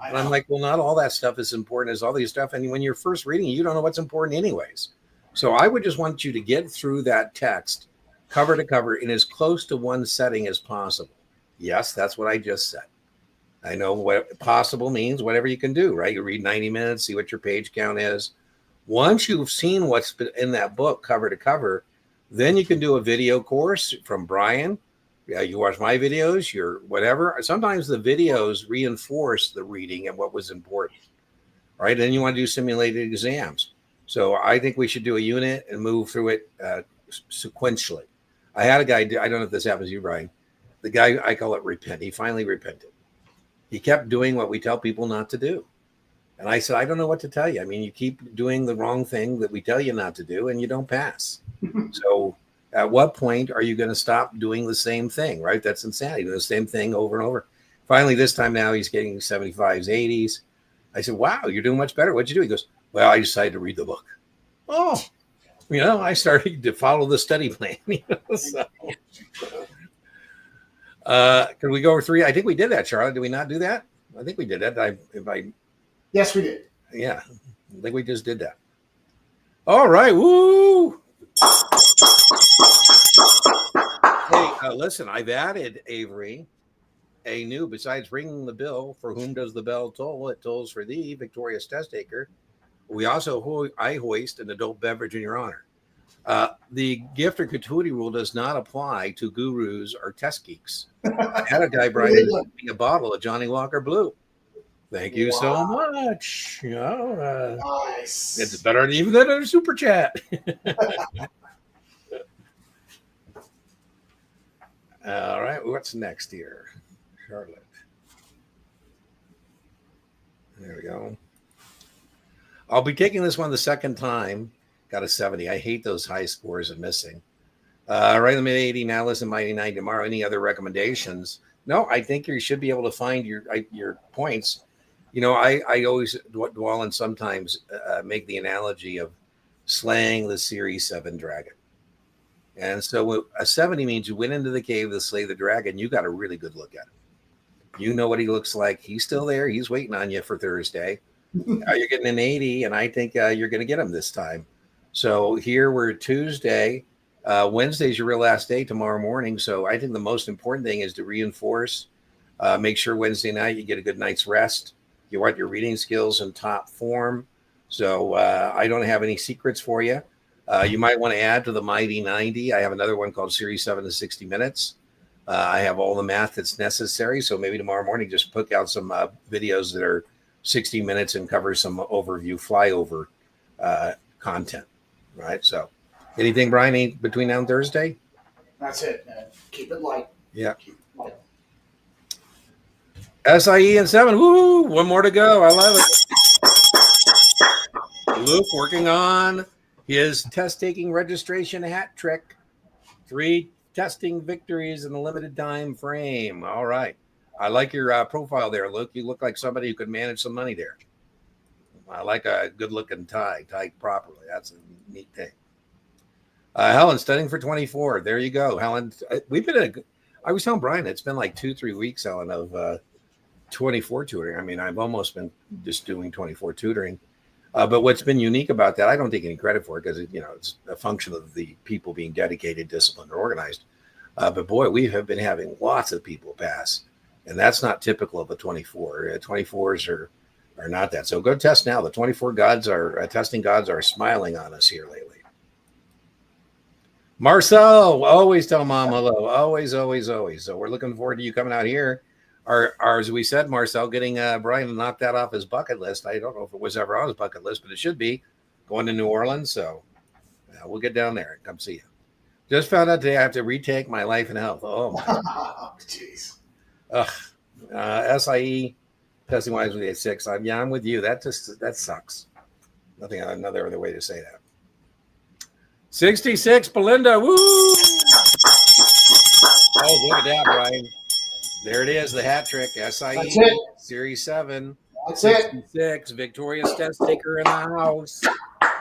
And I'm like, well, not all that stuff is important as all these stuff. And when you're first reading, you don't know what's important anyways. So I would just want you to get through that text cover to cover in as close to one setting as possible. Yes, that's what I just said. I know what possible means, whatever you can do, right? You read 90 minutes, see what your page count is. Once you've seen what's in that book cover to cover, then you can do a video course from Brian. Yeah, you watch my videos, your whatever. Sometimes the videos reinforce the reading and what was important, right? And you want to do simulated exams. So I think we should do a unit and move through it sequentially. I had a guy, I don't know if this happens to you, Brian. The guy, I call it repent. He finally repented. He kept doing what we tell people not to do. And I said, I don't know what to tell you. I mean, you keep doing the wrong thing that we tell you not to do, and you don't pass. So at what point are you going to stop doing the same thing, right? That's insanity. The same thing over and over. Finally, this time now he's getting 75s, 80s. I said, wow, you're doing much better. What'd you do? He goes, well, I decided to read the book. Oh, I started to follow the study plan. So, can we go over 3? I think we did that, Charlotte. Did we not do that? I think we did that. Yes, we did. Yeah, I think we just did that. All right. Woo! Hey, listen, I've added, Avery, a new, besides ringing the bell, for whom does the bell toll? It tolls for thee, victorious test taker. We also, I hoist an adult beverage in your honor. The gift or gratuity rule does not apply to gurus or test geeks. I had a guy, Brian, a bottle of Johnny Walker Blue. Thank you so much. Nice. It's better even than a super chat. All right, what's next here? Charlotte. There we go. I'll be taking this one the second time. Got a 70. I hate those high scores and missing. Right in the mid 80 now. Listen, Mighty 90 tomorrow. Any other recommendations? No, I think you should be able to find your points. I always dwell and sometimes make the analogy of slaying the Series 7 dragon. And so a 70 means you went into the cave to slay the dragon. You got a really good look at him. You know what he looks like. He's still there. He's waiting on you for Thursday. You're getting an 80, and I think you're going to get him this time. So here we're Tuesday. Wednesday's your real last day tomorrow morning. So I think the most important thing is to reinforce, make sure Wednesday night you get a good night's rest. You want your reading skills in top form. So I don't have any secrets for you. You might want to add to the Mighty 90. I have another one called Series 7 to 60 Minutes. I have all the math that's necessary. So maybe tomorrow morning, just put out some videos that are 60 minutes and cover some overview flyover content. Right. So anything, Brian, between now and Thursday? That's it, man. Keep it light. Yeah. Keep it light. SIE and 7. Woo! One more to go. I love it. Luke working on his test-taking registration hat trick. 3 testing victories in a limited time frame. All right. I like your profile there, Luke. You look like somebody who could manage some money there. I like a good-looking tie, tied properly. That's a neat thing. Helen, studying for 24. There you go, Helen. I was telling Brian, it's been like 2-3 weeks, Helen, of 24 tutoring. I mean, I've almost been just doing 24 tutoring. But what's been unique about that, I don't take any credit for it because it's a function of the people being dedicated, disciplined, and organized. But boy, we have been having lots of people pass, and that's not typical of a 24. 24s are not that. So go test now. The 24 gods are testing gods are smiling on us here lately. Marcel, always tell mom hello. Always, always, always. So we're looking forward to you coming out here. As we said, Marcel, getting Brian to knock that off his bucket list. I don't know if it was ever on his bucket list, but it should be going to New Orleans. So we'll get down there and come see you. Just found out today I have to retake my life and health. Oh my jeez. SIE testing wise with a 6. I'm with you. That sucks. Nothing another other way to say that. 66, Belinda. Woo! Oh, look at that, Brian. There it is, the hat trick. SIE. That's it. Series 7. That's 66. Victorious test taker in the house.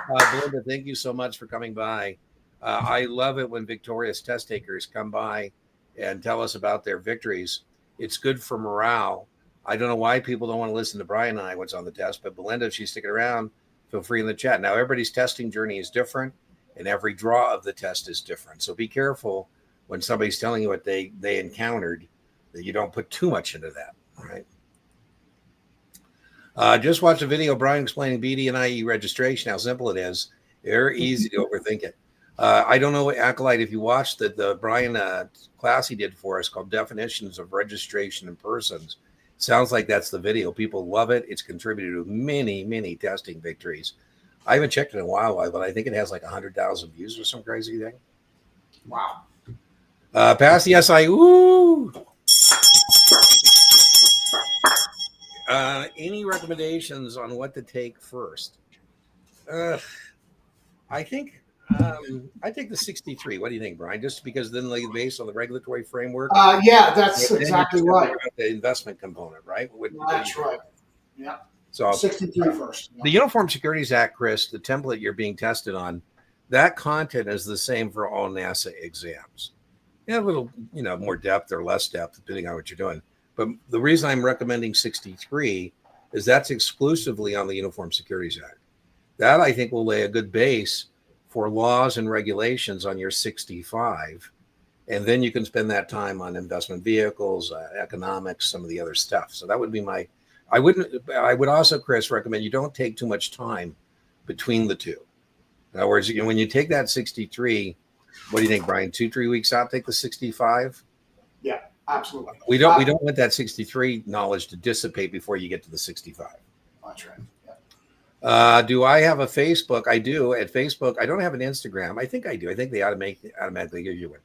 Belinda, thank you so much for coming by. I love it when victorious test takers come by and tell us about their victories. It's good for morale. I don't know why people don't want to listen to Brian and I what's on the test, but Belinda, if she's sticking around, feel free in the chat. Now, everybody's testing journey is different, and every draw of the test is different. So be careful when somebody's telling you what they encountered, that you don't put too much into that, right? Just watch a video, Brian, explaining BD and IE registration, how simple it is. Very easy to overthink it. I don't know, Acolyte, if you watched the Brian class he did for us called Definitions of Registration in Persons. Sounds like that's the video. People love it. It's contributed to many, many testing victories. I haven't checked it in a while, but I think it has like 100,000 views or some crazy thing. Wow. Pass the SI. Ooh. Any recommendations on what to take first? I think I take the 63. What do you think, Brian? Just because then based on the regulatory framework. Yeah, that's exactly right. The investment component, right? That's right. Yeah. So 63 first. The Uniform Securities Act, Chris, the template you're being tested on, that content is the same for all NASA exams. You have a little, more depth or less depth, depending on what you're doing. But the reason I'm recommending 63 is that's exclusively on the Uniform Securities Act. That, I think, will lay a good base for laws and regulations on your 65. And then you can spend that time on investment vehicles, economics, some of the other stuff. So that would be I would also, Chris, recommend you don't take too much time between the two. In other words, when you take that 63, what do you think, Brian? 2-3 weeks out, take the 65? Yeah, absolutely. We don't want that 63 knowledge to dissipate before you get to the 65. That's right. Yeah. Do I have a Facebook? I do. At Facebook, I don't have an Instagram. I think I do. I think they automatically give you one.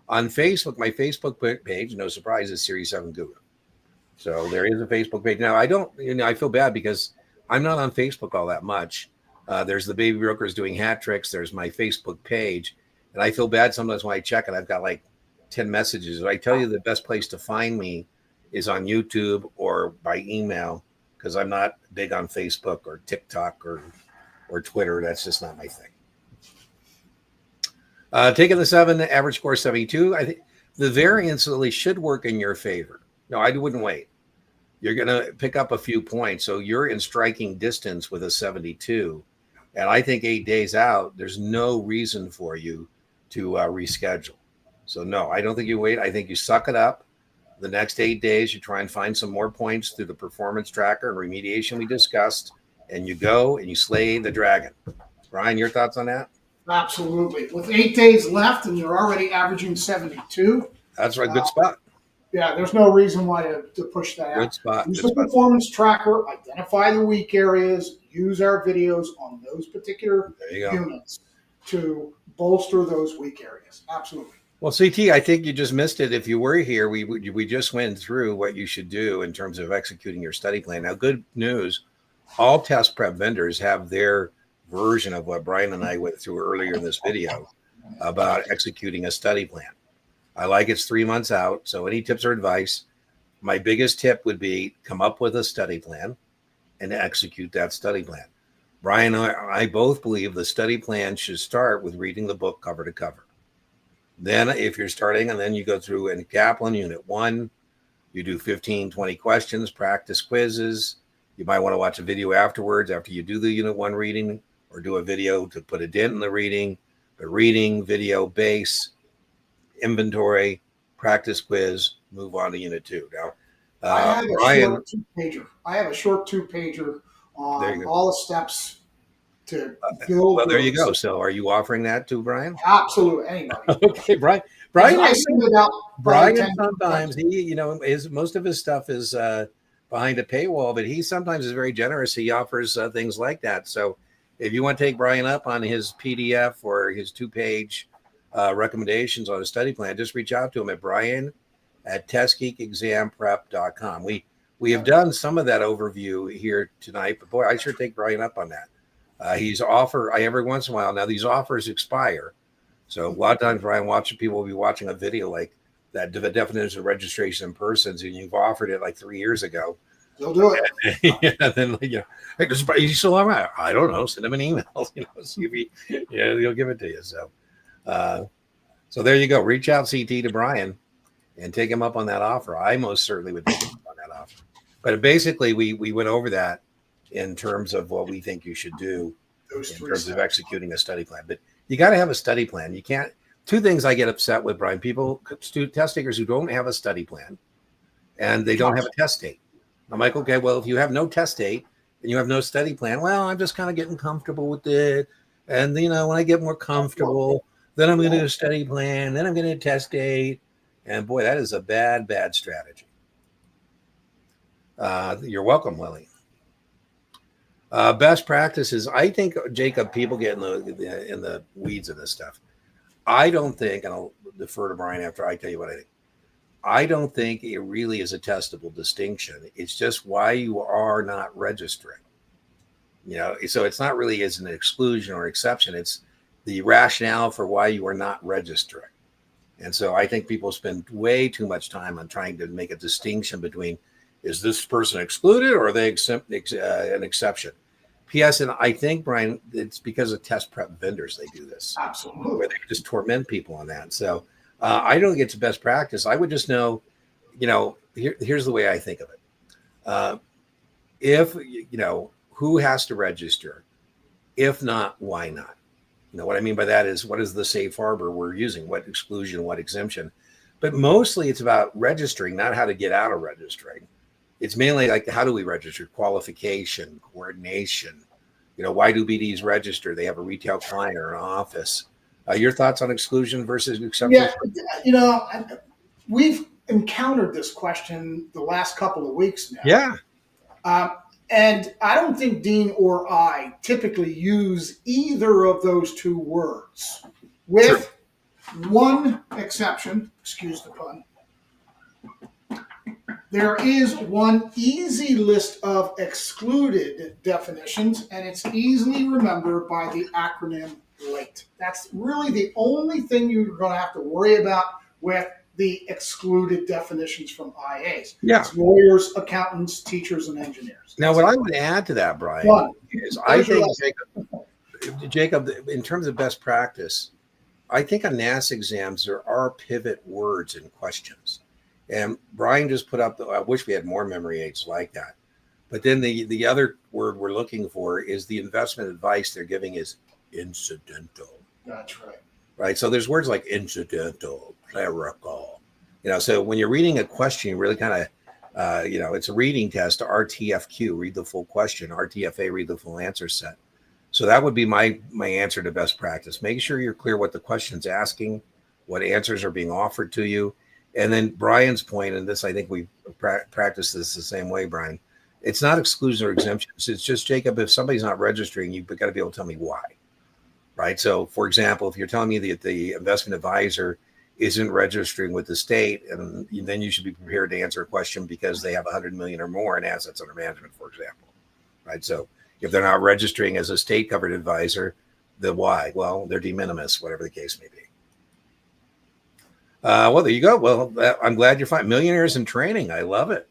On Facebook, my Facebook page, no surprise, is Series 7 Guru. So there is a Facebook page. Now, I feel bad because I'm not on Facebook all that much. There's the Baby Brokers doing hat tricks. There's my Facebook page. And I feel bad sometimes when I check it, I've got like 10 messages. I tell you the best place to find me is on YouTube or by email, because I'm not big on Facebook or TikTok or Twitter. That's just not my thing. Taking the 7, average score 72. I think the variance really should work in your favor. No, I wouldn't wait. You're going to pick up a few points. So you're in striking distance with a 72. And I think 8 days out, there's no reason for you to reschedule. So no, I don't think you wait. I think you suck it up. The next 8 days, you try and find some more points through the performance tracker and remediation we discussed, and you go and you slay the dragon. Brian, your thoughts on that? Absolutely. With 8 days left and you're already averaging 72. That's a good spot. Yeah, there's no reason why to push that out. Good spot. Use the performance tracker, identify the weak areas, use our videos on those particular units to bolster those weak areas. Absolutely. Well, CT, I think you just missed it. If you were here, we just went through what you should do in terms of executing your study plan. Now, good news, all test prep vendors have their version of what Brian and I went through earlier in this video about executing a study plan. I like it's 3 months out. So any tips or advice, my biggest tip would be come up with a study plan and execute that study plan. Brian and I both believe the study plan should start with reading the book cover to cover. Then if you're starting and then you go through in Kaplan Unit 1, you do 15, 20 questions, practice quizzes. You might want to watch a video afterwards after you do the Unit 1 reading, or do a video to put a dent in the reading, but reading, video, base. inventory, practice quiz, move on to unit 2. Now, I have a Brian, short two-pager. I have a short two-pager there you on go. all the steps to build. Well, there you go. So are you offering that to Brian? Absolutely, anybody. Okay, Brian. I send it out. Brian sometimes most of his stuff is behind a paywall, but he sometimes is very generous. He offers things like that. So if you want to take Brian up on his PDF or his 2-page recommendations on a study plan, just reach out to him at brian@testgeekexamprep.com. We have done some of that overview here tonight, but boy, I sure take Brian up on that. Every once in a while. Now these offers expire. So a lot of times, Brian, people will be watching a video like that, the definition of registration in persons, and you've offered it like 3 years ago. They'll do it. Yeah, then hey, you still all right? I don't know. Send him an email. See if he'll give it to you. So there you go. Reach out, CT, to Brian, and take him up on that offer. I most certainly would take him up on that offer. But basically, we went over that in terms of what we think you should do in terms of executing a study plan. But you got to have a study plan. You can't. 2 things I get upset with, Brian. Test takers who don't have a study plan and they don't have a test date. I'm like, okay, well, if you have no test date and you have no study plan, well, I'm just kind of getting comfortable with it. And, when I get more comfortable, then I'm going to do a study plan, then I'm going to do a test date. And boy, that is a bad, bad strategy. You're welcome, Lily. Best practices. I think, Jacob, people get in the weeds of this stuff. I don't think, and I'll defer to Brian after I tell you what I think. I don't think it really is a testable distinction. It's just why you are not registering. So it's not really as an exclusion or exception. It's the rationale for why you are not registering. And so I think people spend way too much time on trying to make a distinction between, is this person excluded or are they an exception? P.S. And I think, Brian, it's because of test prep vendors they do this. Absolutely. Where they just torment people on that. So I don't think it's best practice. I would just know, here's the way I think of it. If, who has to register? If not, why not? What I mean by that is, what is the safe harbor we're using? What exclusion, what exemption? But mostly it's about registering, not how to get out of registering. It's mainly like, how do we register? Qualification, coordination. Why do BDs register? They have a retail client or an office. Your thoughts on exclusion versus exception? Yeah, we've encountered this question the last couple of weeks now. Yeah. And I don't think Dean or I typically use either of those 2 words, with one exception. Excuse the pun. There is one easy list of excluded definitions, and it's easily remembered by the acronym LATE. That's really the only thing you're going to have to worry about with the excluded definitions from IAs. Yeah. It's lawyers, accountants, teachers, and engineers. Now, what I would add to that, Brian, is I think, Jacob, in terms of best practice, I think on NASA exams, there are pivot words and questions. And Brian just put up, I wish we had more memory aids like that. But then the other word we're looking for is the investment advice they're giving is incidental. That's right. Right. So there's words like incidental, clerical. So when you're reading a question, you really kind of, it's a reading test, RTFQ, read the full question, RTFA, read the full answer set. So that would be my answer to best practice. Make sure you're clear what the question's asking, what answers are being offered to you. And then Brian's point, and this, I think we practice this the same way, Brian. It's not exclusion or exemptions. It's just, Jacob, if somebody's not registering, you've got to be able to tell me why. Right. So, for example, if you're telling me that the investment advisor isn't registering with the state, and then you should be prepared to answer a question because they have 100 million or more in assets under management, for example. Right. So if they're not registering as a state covered advisor, the why? Well, they're de minimis, whatever the case may be. Well, there you go. Well, I'm glad you're fine. Millionaires in training. I love it.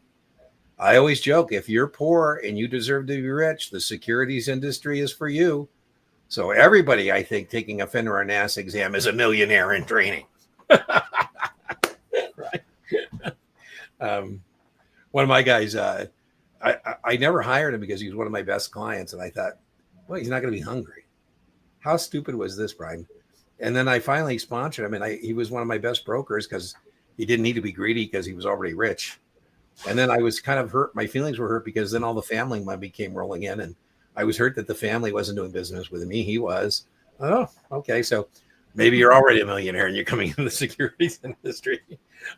I always joke, if you're poor and you deserve to be rich, the securities industry is for you. So everybody, I think, taking a FINRA NASAA exam is a millionaire in training. Right. One of my guys, I never hired him because he was one of my best clients. And I thought, well, he's not going to be hungry. How stupid was this, Brian? And then I finally sponsored him, and he was one of my best brokers because he didn't need to be greedy because he was already rich. And then I was kind of hurt. My feelings were hurt because then all the family money came rolling in, and I was hurt that the family wasn't doing business with me. He was. Oh, okay. So maybe you're already a millionaire and you're coming into the securities industry.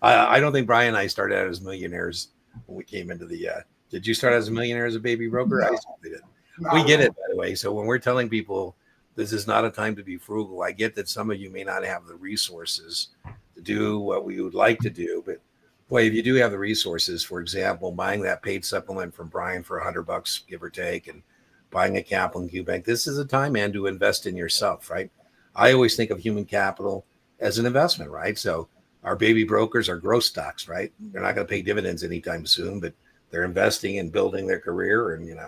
I don't think Brian and I started out as millionaires when we came into the. Did you start as a millionaire as a baby broker? No. I certainly did. We get it, by the way. So when we're telling people this is not a time to be frugal, I get that some of you may not have the resources to do what we would like to do, but boy, if you do have the resources, for example, buying that paid supplement from Brian for $100, give or take, and buying a Kaplan Q Bank, this is a time, man, to invest in yourself, right? I always think of human capital as an investment, right? So our baby brokers are growth stocks, right? They're not going to pay dividends anytime soon, but they're investing in building their career. And,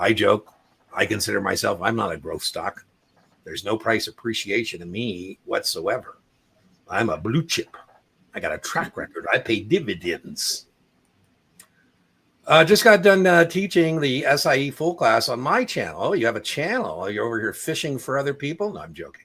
I joke, I consider myself, I'm not a growth stock. There's no price appreciation in me whatsoever. I'm a blue chip. I got a track record. I pay dividends. Just got done teaching the SIE full class on my channel. Oh, you have a channel? Are you over here fishing for other people? No, I'm joking.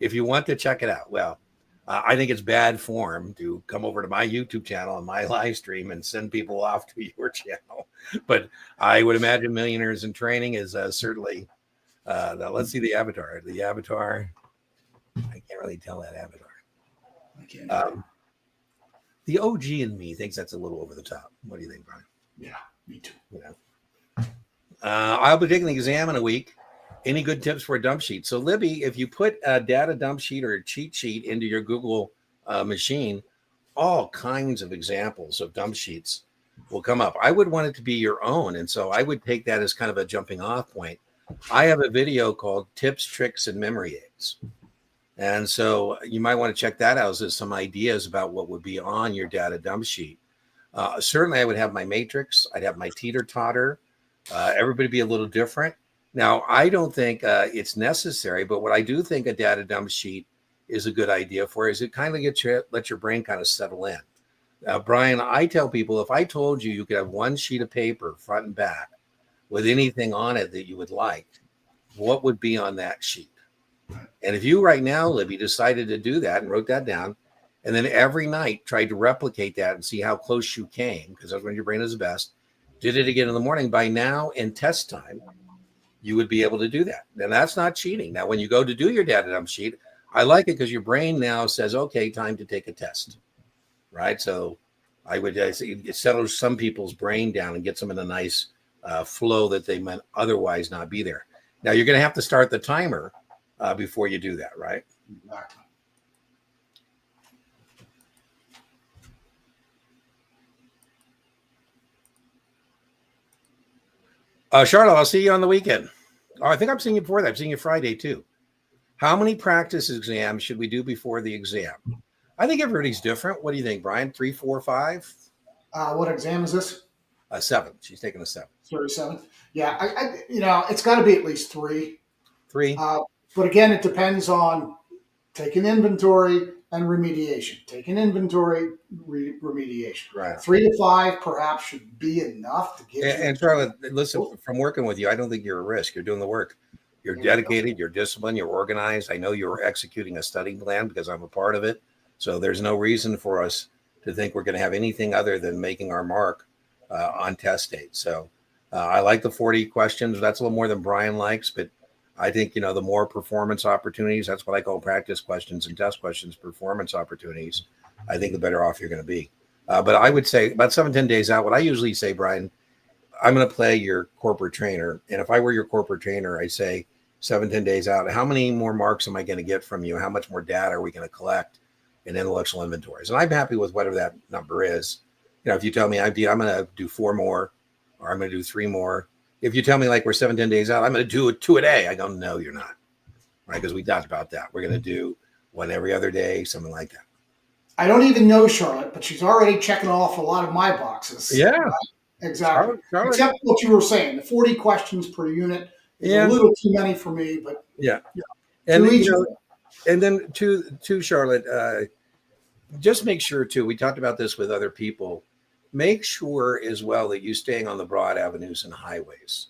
If you want to check it out, well, I think it's bad form to come over to my YouTube channel and my live stream and send people off to your channel. But I would imagine Millionaires in Training is certainly. Now let's see the avatar. The avatar. I can't really tell that avatar. I can't. The OG in me thinks that's a little over the top. What do you think, Brian? Yeah, me too. I'll be taking the exam in a week. Any good tips for a dump sheet? So, Libby, if you put a data dump sheet or a cheat sheet into your Google machine, all kinds of examples of dump sheets will come up. I would want it to be your own. And so I would take that as kind of a jumping off point. I have a video called Tips, Tricks, and Memory Aids. And so you might want to check that out as some ideas about what would be on your data dump sheet. Certainly, I would have my matrix. I'd have my teeter-totter. Everybody be a little different. Now, I don't think it's necessary, but what I do think a data dump sheet is a good idea for is it kind of let your brain kind of settle in. Brian, I tell people if I told you could have one sheet of paper front and back with anything on it that you would like, what would be on that sheet? And if you right now, Libby, decided to do that and wrote that down, and then every night tried to replicate that and see how close you came, because that's when your brain is the best, did it again in the morning, by now in test time, you would be able to do that. And that's not cheating. Now, when you go to do your data dump sheet, I like it because your brain now says, okay, time to take a test, right? So I would say it settles some people's brain down and gets them in a nice flow that they might otherwise not be there. Now, you're going to have to start the timer before you do that, right? Exactly. Charlotte, I'll see you on the weekend. Oh, I think I'm seeing you before that. I'm seeing you Friday too. How many practice exams should we do before the exam? I think everybody's different. What do you think, Brian? 3, 4, 5? What exam is this? 7. She's taking a 7. 37. Yeah, I it's got to be at least 3. 3. But again, it depends on taking inventory and remediation. Taking inventory, remediation. Right. 3 to 5 perhaps should be enough to get you. And Charlotte, listen, from working with you, I don't think you're a risk. You're doing the work. You're dedicated, you're disciplined, you're organized. I know you're executing a study plan because I'm a part of it. So there's no reason for us to think we're going to have anything other than making our mark on test date. So I like the 40 questions. That's a little more than Brian likes, but I think, the more performance opportunities, that's what I call practice questions and test questions, performance opportunities, I think the better off you're going to be. But I would say about 7-10 days out, what I usually say, Brian, I'm going to play your corporate trainer. And if I were your corporate trainer, I say 7-10 days out, how many more marks am I going to get from you? How much more data are we going to collect in intellectual inventories? And I'm happy with whatever that number is. If you tell me I'm going to do 4 more, or I'm going to do 3 more. If you tell me like we're 7-10 days out, I'm going to do 2 a day. I go, no, you're not. Right. Because we talked about that. We're going to do 1 every other day, something like that. I don't even know Charlotte, but she's already checking off a lot of my boxes. Yeah. Right? Exactly. Charlotte. Except what you were saying, the 40 questions per unit is a little too many for me, but yeah. And then to Charlotte, just make sure too, we talked about this with other people, make sure as well that you're staying on the broad avenues and highways.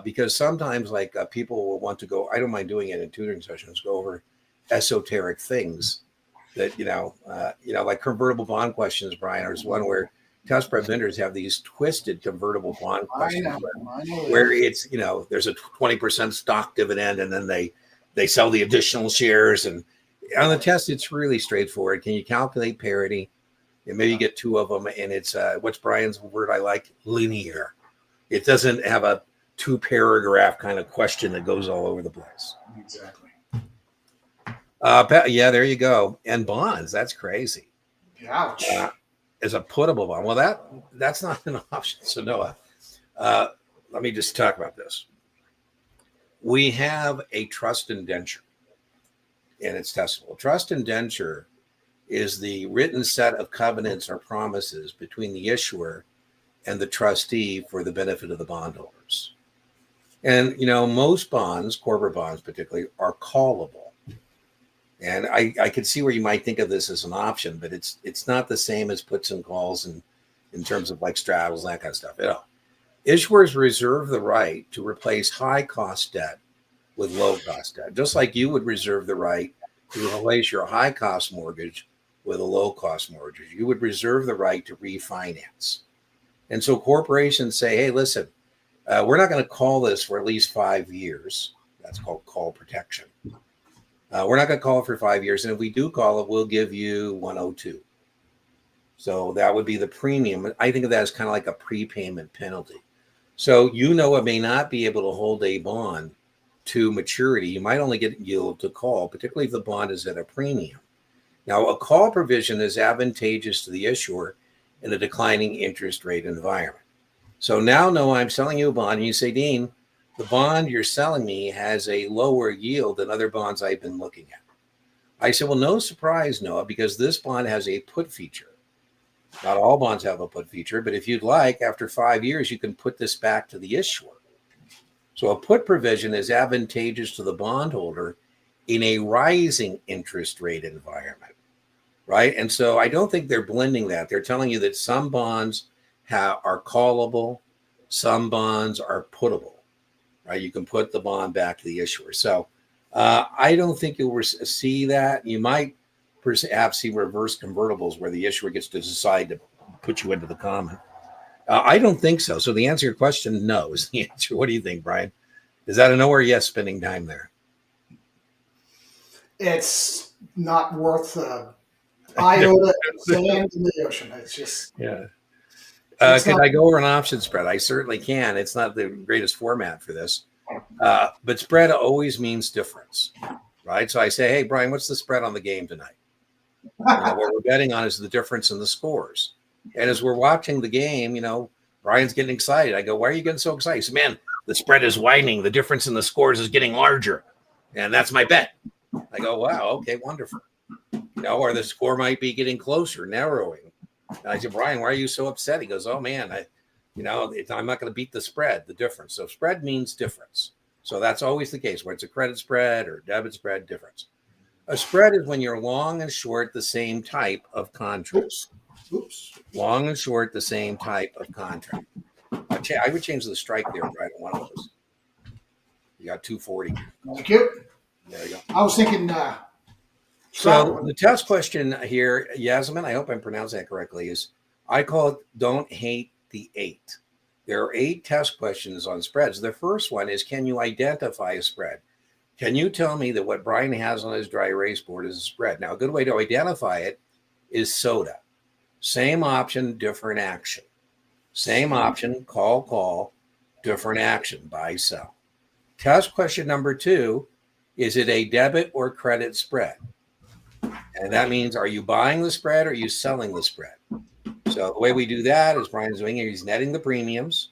Because sometimes people will want to go, I don't mind doing it in tutoring sessions, go over esoteric things that, like convertible bond questions, Brian, there's one where test prep vendors have these twisted convertible bond questions I know where it's, there's a 20% stock dividend and then they sell the additional shares. And on the test, it's really straightforward. Can you calculate parity? And maybe you get two of them, and it's what's Brian's word I like? Linear. It doesn't have a 2-paragraph kind of question that goes all over the place. Exactly. Yeah, there you go. And bonds, that's crazy. Ouch. As a putable bond. Well, that's not an option. So Noah, let me just talk about this. We have a trust indenture, and it's testable. Trust indenture is the written set of covenants or promises between the issuer and the trustee for the benefit of the bondholders. And, most bonds, corporate bonds particularly, are callable. And I could see where you might think of this as an option, but it's not the same as puts and calls in terms of like straddles, that kind of stuff. Issuers reserve the right to replace high-cost debt with low-cost debt, just like you would reserve the right to replace your high-cost mortgage with a low-cost mortgage. You would reserve the right to refinance. And so corporations say, hey, listen, we're not going to call this for at least 5 years. That's called call protection. We're not going to call it for 5 years. And if we do call it, we'll give you 102. So that would be the premium. I think of that as kind of like a prepayment penalty. So it may not be able to hold a bond to maturity. You might only get yield to call, particularly if the bond is at a premium. Now, a call provision is advantageous to the issuer in a declining interest rate environment. So now, Noah, I'm selling you a bond, and you say, Dean, the bond you're selling me has a lower yield than other bonds I've been looking at. I said, well, no surprise, Noah, because this bond has a put feature. Not all bonds have a put feature, but if you'd like, after 5 years, you can put this back to the issuer. So a put provision is advantageous to the bondholder in a rising interest rate environment, right? And so I don't think they're blending that. They're telling you that some bonds are callable, some bonds are puttable, right? You can put the bond back to the issuer. So I don't think you'll see that. You might perhaps see reverse convertibles where the issuer gets to decide to put you into the common. I don't think so. So the answer to your question, no, is the answer. What do you think, Brian? Is that a no or yes spending time there? It's not worth the iota sand in the ocean. It's just... Yeah. Can I go over an option spread? I certainly can. It's not the greatest format for this. But spread always means difference, right? So I say, hey, Brian, what's the spread on the game tonight? What we're betting on is the difference in the scores. And as we're watching the game, Brian's getting excited. I go, why are you getting so excited? He said, man, the spread is widening. The difference in the scores is getting larger. And that's my bet. I go, wow, okay, wonderful. Or the score might be getting closer, narrowing. And I said, Brian, why are you so upset? He goes, oh, man, I'm not going to beat the spread, the difference. So spread means difference. So that's always the case, where it's a credit spread or debit spread, difference. A spread is when you're long and short the same type of contract. Oops. Long and short the same type of contract. I would change the strike there, right, on one of those. You got 240. Thank you. There you go. I was thinking... So the test question here, Yasmin, I hope I'm pronouncing that correctly, is I call it don't hate the 8. There are 8 test questions on spreads. The first one is, can you identify a spread? Can you tell me that what Brian has on his dry erase board is a spread? Now, a good way to identify it is soda. Same option, different action. Same option, call, different action, buy, sell. Test question number 2, is it a debit or credit spread? And that means, are you buying the spread or are you selling the spread? So the way we do that is Brian's doing it. He's netting the premiums.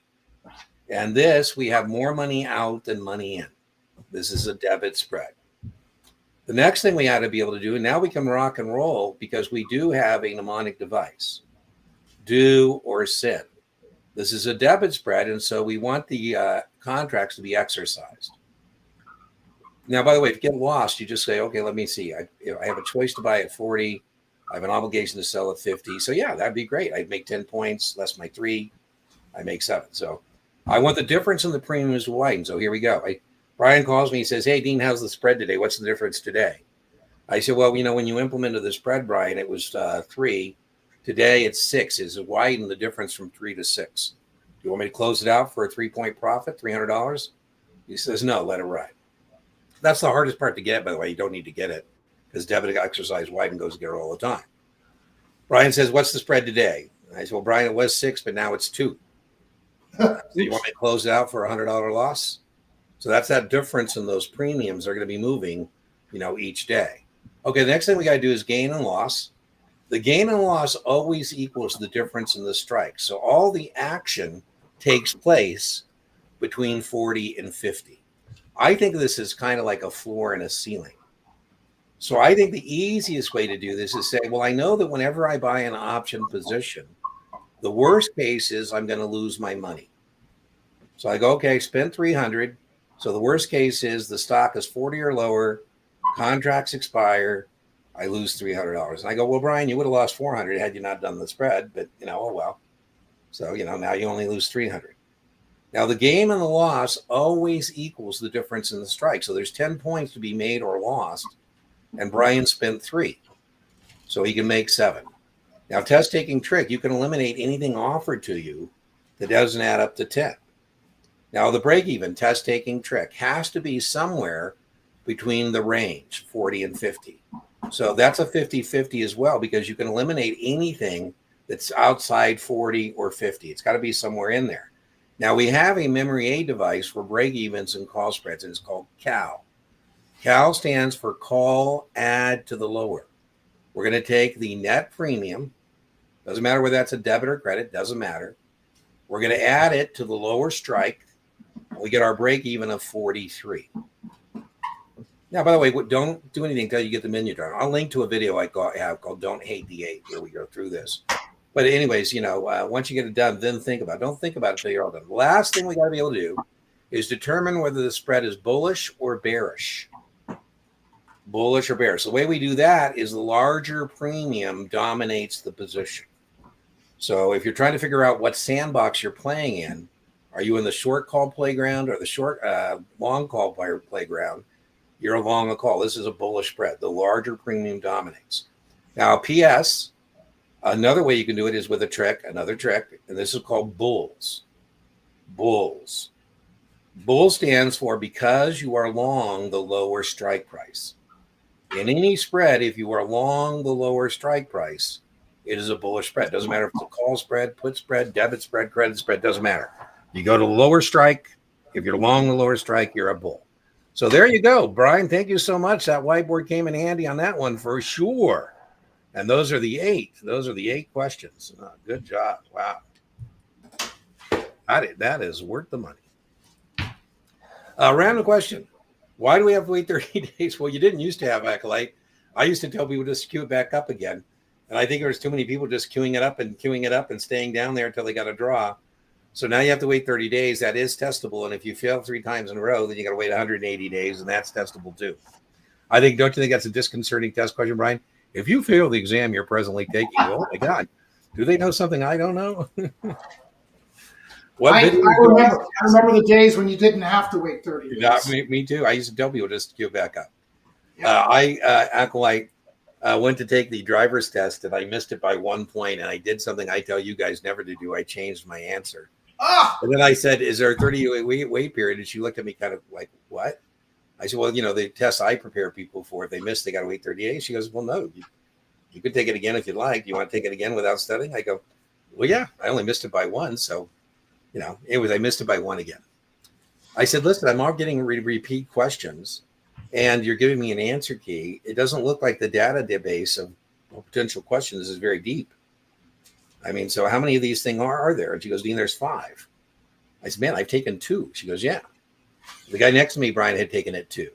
And this, we have more money out than money in. This is a debit spread. The next thing we ought to be able to do, and now we can rock and roll because we do have a mnemonic device, do or sin. This is a debit spread, and so we want the contracts to be exercised. Now, by the way, if you get lost, you just say, okay, let me see. I have a choice to buy at 40. I have an obligation to sell at 50. So, yeah, that'd be great. I'd make 10 points, less my 3. I make 7. So I want the difference in the premiums to widen. So here we go. Brian calls me. He says, hey, Dean, how's the spread today? What's the difference today? I said, well, when you implemented the spread, Brian, it was 3. Today it's 6. Is it widen the difference from 3 to 6? Do you want me to close it out for a 3-point profit, $300? He says, no, let it ride. That's the hardest part to get, by the way. You don't need to get it because debit exercise widen goes to get it all the time. Brian says, what's the spread today? I said, well, Brian, it was 6, but now it's 2. So you want me to close it out for a $100 loss? So that's that difference in those premiums are going to be moving, each day. Okay, the next thing we got to do is gain and loss. The gain and loss always equals the difference in the strike. So all the action takes place between 40 and 50. I think this is kind of like a floor and a ceiling. So I think the easiest way to do this is say, well, I know that whenever I buy an option position, the worst case is I'm going to lose my money. So I go, okay, spend 300. So the worst case is the stock is 40 or lower, contracts expire, I lose $300. And I go, well, Brian, you would have lost 400 had you not done the spread, but oh well. So, now you only lose 300. Now the gain and the loss always equals the difference in the strike. So there's 10 points to be made or lost. And Brian spent 3. So he can make 7. Now test taking trick, you can eliminate anything offered to you that doesn't add up to 10. Now the break even test taking trick has to be somewhere between the range 40 and 50. So that's a 50-50 as well, because you can eliminate anything that's outside 40 or 50. It's got to be somewhere in there. Now we have a memory aid device for break evens and call spreads, and it's called CAL. CAL stands for call add to the lower. We're going to take the net premium. Doesn't matter whether that's a debit or credit, doesn't matter. We're going to add it to the lower strike. We get our break even of 43. Now, by the way, don't do anything until you get the menu done. I'll link to a video I have called Don't Hate the 8, where we go through this. But anyways, once you get it done, then think about it. Don't think about it until you're all done. The last thing we got to be able to do is determine whether the spread is bullish or bearish. Bullish or bearish. The way we do that is the larger premium dominates the position. So if you're trying to figure out what sandbox you're playing in, are you in the short call playground or the long call playground? You're along a call. This is a bullish spread. The larger premium dominates. Now, PS, another way you can do it is with another trick, and this is called bulls. Bulls. Bull stands for because you are long the lower strike price. In any spread, if you are long the lower strike price, it is a bullish spread. Doesn't matter if it's a call spread, put spread, debit spread, credit spread, doesn't matter. You go to the lower strike. If you're long the lower strike, you're a bull. So there you go, Brian. Thank you so much. That whiteboard came in handy on that one for sure. And those are the 8. Those are the 8 questions. Good job. Wow. That is worth the money. Random question. Why do we have to wait 30 days? Well, you didn't used to have Acolyte. I used to tell people just queue it back up again. And I think there was too many people just queuing it up and staying down there until they got a draw. So now you have to wait 30 days. That is testable. And if you fail 3 times in a row, then you got to wait 180 days, and that's testable too. Don't you think that's a disconcerting test question, Brian? If you fail the exam you're presently taking, oh my God, do they know something I don't know? I remember the days when you didn't have to wait 30 days. Yeah, me too. I used to tell people just queue back up. Yeah. Acolyte went to take the driver's test, and I missed it by 1 point, and I did something I tell you guys never to do. I changed my answer. And then I said, is there a 30-day wait period? And she looked at me kind of like, what? I said, well, the tests I prepare people for, if they miss, they got to wait 30 days. She goes, well, no, you could take it again if you'd like. Do you want to take it again without studying? I go, well, yeah, I only missed it by 1. So, I missed it by 1 again. I said, listen, I'm all getting repeat questions, and you're giving me an answer key. It doesn't look like the database of potential questions is very deep. I mean, so how many of these things are there? And she goes, Dean, there's 5. I said, man, I've taken 2. She goes, yeah. The guy next to me, Brian, had taken it 2.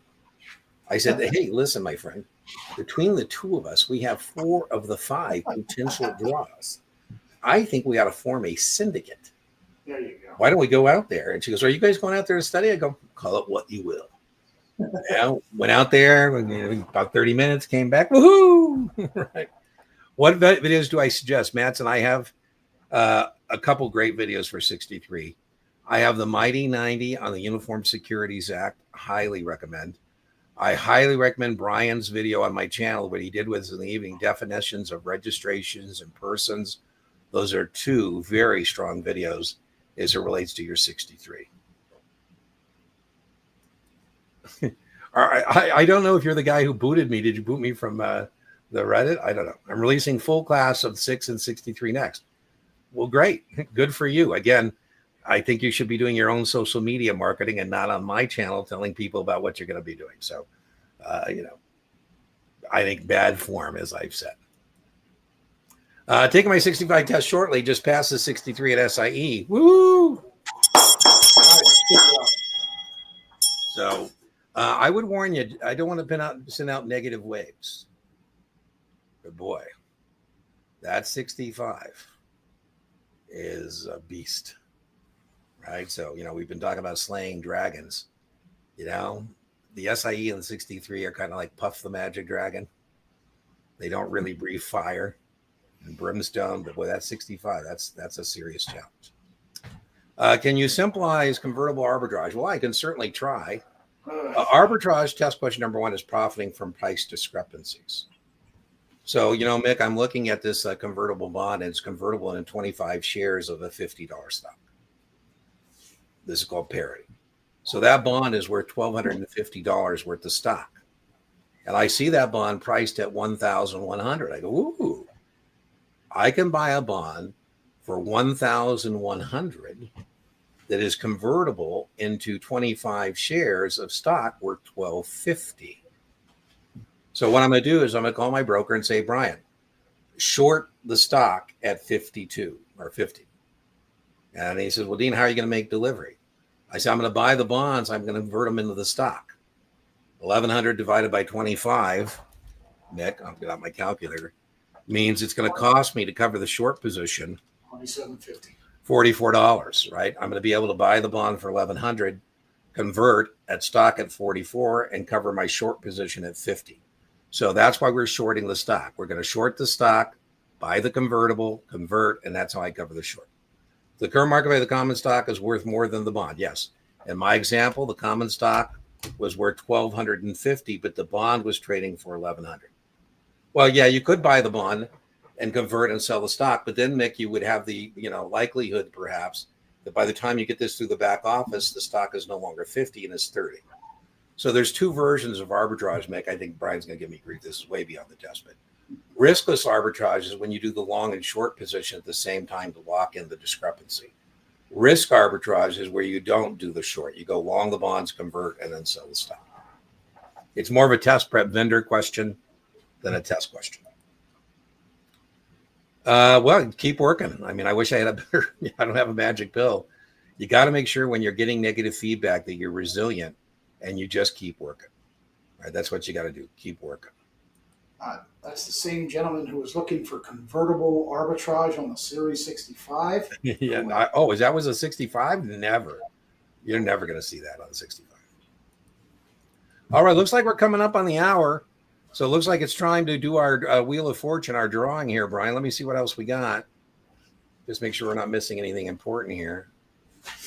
I said, hey, listen, my friend, between the 2 of us, we have 4 of the 5 potential draws. I think we ought to form a syndicate. There you go. Why don't we go out there? And she goes, are you guys going out there to study? I go, call it what you will. Went out there, about 30 minutes, came back. Woohoo! Right. What videos do I suggest? Matt's and I have a couple great videos for 63. I have the Mighty 90 on the Uniform Securities Act. Highly recommend. I highly recommend Brian's video on my channel. What he did was in the evening, definitions of registrations and persons. Those are two very strong videos as it relates to your 63. I don't know if you're the guy who booted me. Did you boot me from the Reddit? I don't know. I'm releasing full class of 6 and 63 next. Well, great. Good for you. Again, I think you should be doing your own social media marketing and not on my channel telling people about what you're going to be doing. So, I think bad form, as I've said. Taking my 65 test shortly, just passed the 63 at SIE. Woo! So I would warn you, I don't want to send out negative waves. But boy, that 65 is a beast, right? So, we've been talking about slaying dragons. The SIE and the 63 are kind of like Puff the Magic Dragon. They don't really breathe fire and brimstone, but boy, that 65, that's a serious challenge. Can you simplify convertible arbitrage? Well, I can certainly try. Arbitrage test question number 1 is profiting from price discrepancies. So, Mick, I'm looking at this convertible bond, and it's convertible in 25 shares of a $50 stock. This is called parity. So that bond is worth $1,250 worth of stock. And I see that bond priced at $1,100. I go, ooh, I can buy a bond for $1,100 that is convertible into 25 shares of stock worth $1,250. So what I'm going to do is I'm going to call my broker and say, Brian, short the stock at 52 or 50. And he says, well, Dean, how are you going to make delivery? I said, I'm going to buy the bonds. I'm going to convert them into the stock. 1,100 divided by 25, Nick, I've got my calculator, means it's going to cost me to cover the short position $27.50. $44, right? I'm going to be able to buy the bond for 1,100, convert at stock at 44, and cover my short position at 50. So that's why we're shorting the stock. We're going to short the stock, buy the convertible, convert, and that's how I cover the short. The current market value of the common stock is worth more than the bond. Yes. In my example, the common stock was worth $1,250, but the bond was trading for $1,100. Well, yeah, you could buy the bond and convert and sell the stock, but then, Mick, you would have the likelihood perhaps that by the time you get this through the back office, the stock is no longer 50 and is 30. So there's two versions of arbitrage, Mick. I think Brian's going to give me grief. This is way beyond the test, but riskless arbitrage is when you do the long and short position at the same time to lock in the discrepancy. Risk arbitrage is where you don't do the short. You go long the bonds, convert, and then sell the stock. It's more of a test prep vendor question than a test question. Well, keep working. I mean, I wish I had a better, I don't have a magic pill. You got to make sure when you're getting negative feedback that you're resilient and you just keep working. All right, that's what you got to do. Keep working. That's the same gentleman who was looking for convertible arbitrage on the Series 65. Yeah. That was a 65? Never. You're never going to see that on the 65. All right. Looks like we're coming up on the hour. So it looks like it's time to do our Wheel of Fortune, our drawing here, Brian. Let me see what else we got. Just make sure we're not missing anything important here.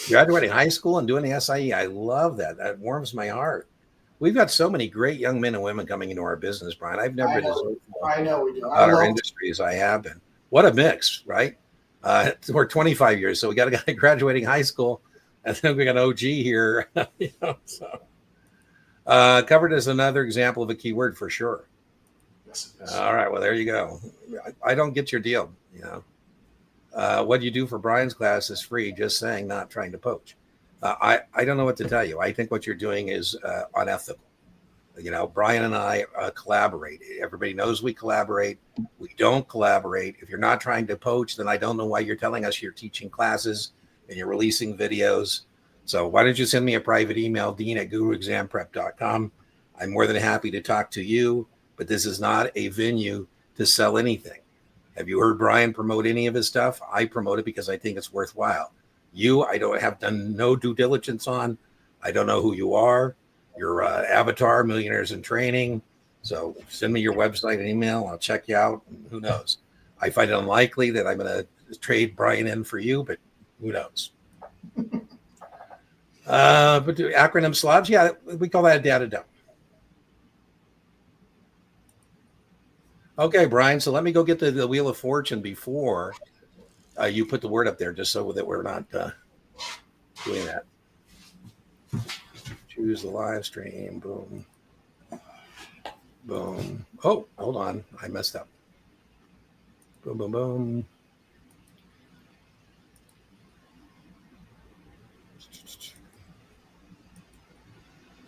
Graduating high school and doing the SIE. I love that. That warms my heart. We've got so many great young men and women coming into our business, Brian. I've never been so I know we do. about our industry as I have been. What a mix, right? We're 25 years, so we got a guy graduating high school, and then we got an OG here. Covered as another example of a keyword for sure. Yes, it is. All right, well, there you go. I don't get your deal. What you do for Brian's class is free, just saying, not trying to poach. I don't know what to tell you. I think what you're doing is unethical. Brian and I collaborate. Everybody knows we collaborate. We don't collaborate. If you're not trying to poach, then I don't know why you're telling us you're teaching classes and you're releasing videos. So why don't you send me a private email, dean@guruexamprep.com. I'm more than happy to talk to you, but this is not a venue to sell anything. Have you heard Brian promote any of his stuff? I promote it because I think it's worthwhile. I don't have done no due diligence on. I don't know who you are. Your avatar, Millionaires in Training. So send me your website and email. I'll check you out. Who knows? I find it unlikely that I'm going to trade Brian in for you, but who knows? But acronym slobs, yeah, we call that a data dump. Okay, Brian. So let me go get the Wheel of Fortune before you put the word up there, just so that we're not doing that. Choose the live stream. Boom. Boom. Oh, hold on. I messed up. Boom, boom, boom.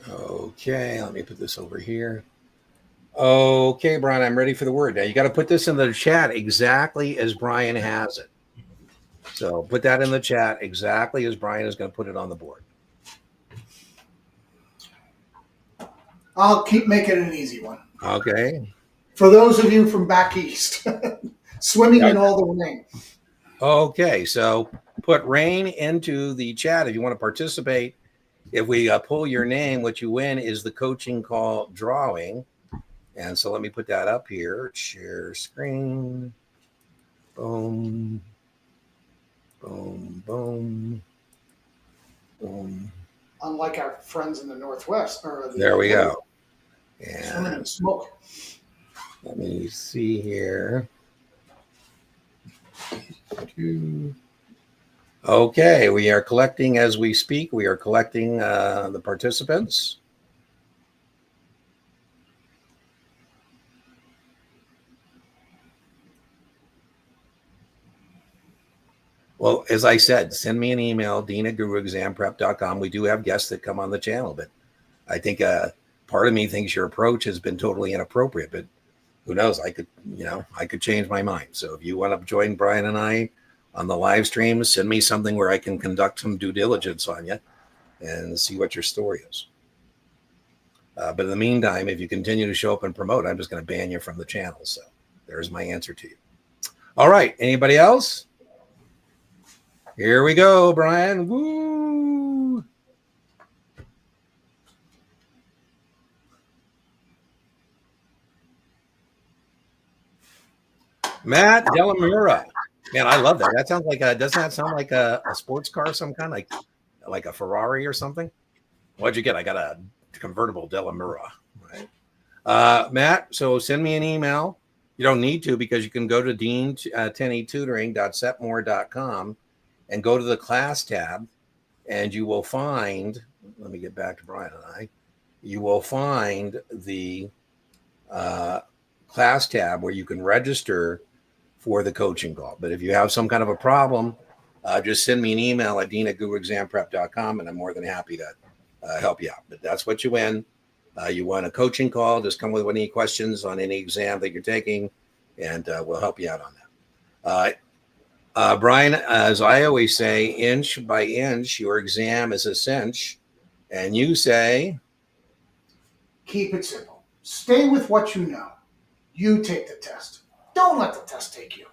Okay, let me put this over here. Okay, Brian, I'm ready for the word. Now you got to put this in the chat exactly as Brian has it. So put that in the chat exactly as Brian is going to put it on the board. I'll keep making it an easy one. Okay. For those of you from back east, swimming in all the rain. Okay, so put rain into the chat if you want to participate. If we pull your name, what you win is the coaching call drawing. And so let me put that up here. Share screen. Boom. Boom, boom. Boom. Unlike our friends in the Northwest. There we go. Swimming in smoke. Let me see here. Okay, we are collecting as we speak. We are collecting the participants. Well, as I said, send me an email, dean@guruexamprep.com. We do have guests that come on the channel, but I think part of me thinks your approach has been totally inappropriate, but who knows? I could change my mind. So if you want to join Brian and I on the live stream, send me something where I can conduct some due diligence on you and see what your story is. But in the meantime, if you continue to show up and promote, I'm just going to ban you from the channel. So there's my answer to you. All right. Anybody else? Here we go, Brian. Woo! Matt Delamura. Man, I love that. That sounds like doesn't that sound like a sports car of some kind, like a Ferrari or something? What'd you get? I got a convertible Delamura, right? Matt, so send me an email. You don't need to, because you can go to dean10etutoring.setmore.com and go to the class tab, and you will find, let me get back to Brian and I, you will find the class tab where you can register for the coaching call. But if you have some kind of a problem, just send me an email at dean@guruexamprep.com, and I'm more than happy to help you out. But that's what you win. You want a coaching call, just come with any questions on any exam that you're taking, and we'll help you out on that. Brian, as I always say, inch by inch, your exam is a cinch. And you say? Keep it simple. Stay with what you know. You take the test. Don't let the test take you.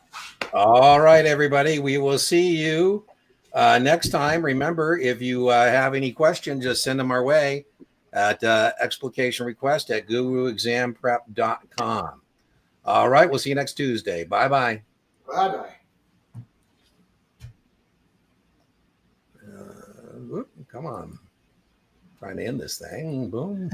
All right, everybody. We will see you next time. Remember, if you have any questions, just send them our way at explicationrequest@guruexamprep.com. All right. We'll see you next Tuesday. Bye-bye. Bye-bye. Come on. Trying to end this thing. Boom.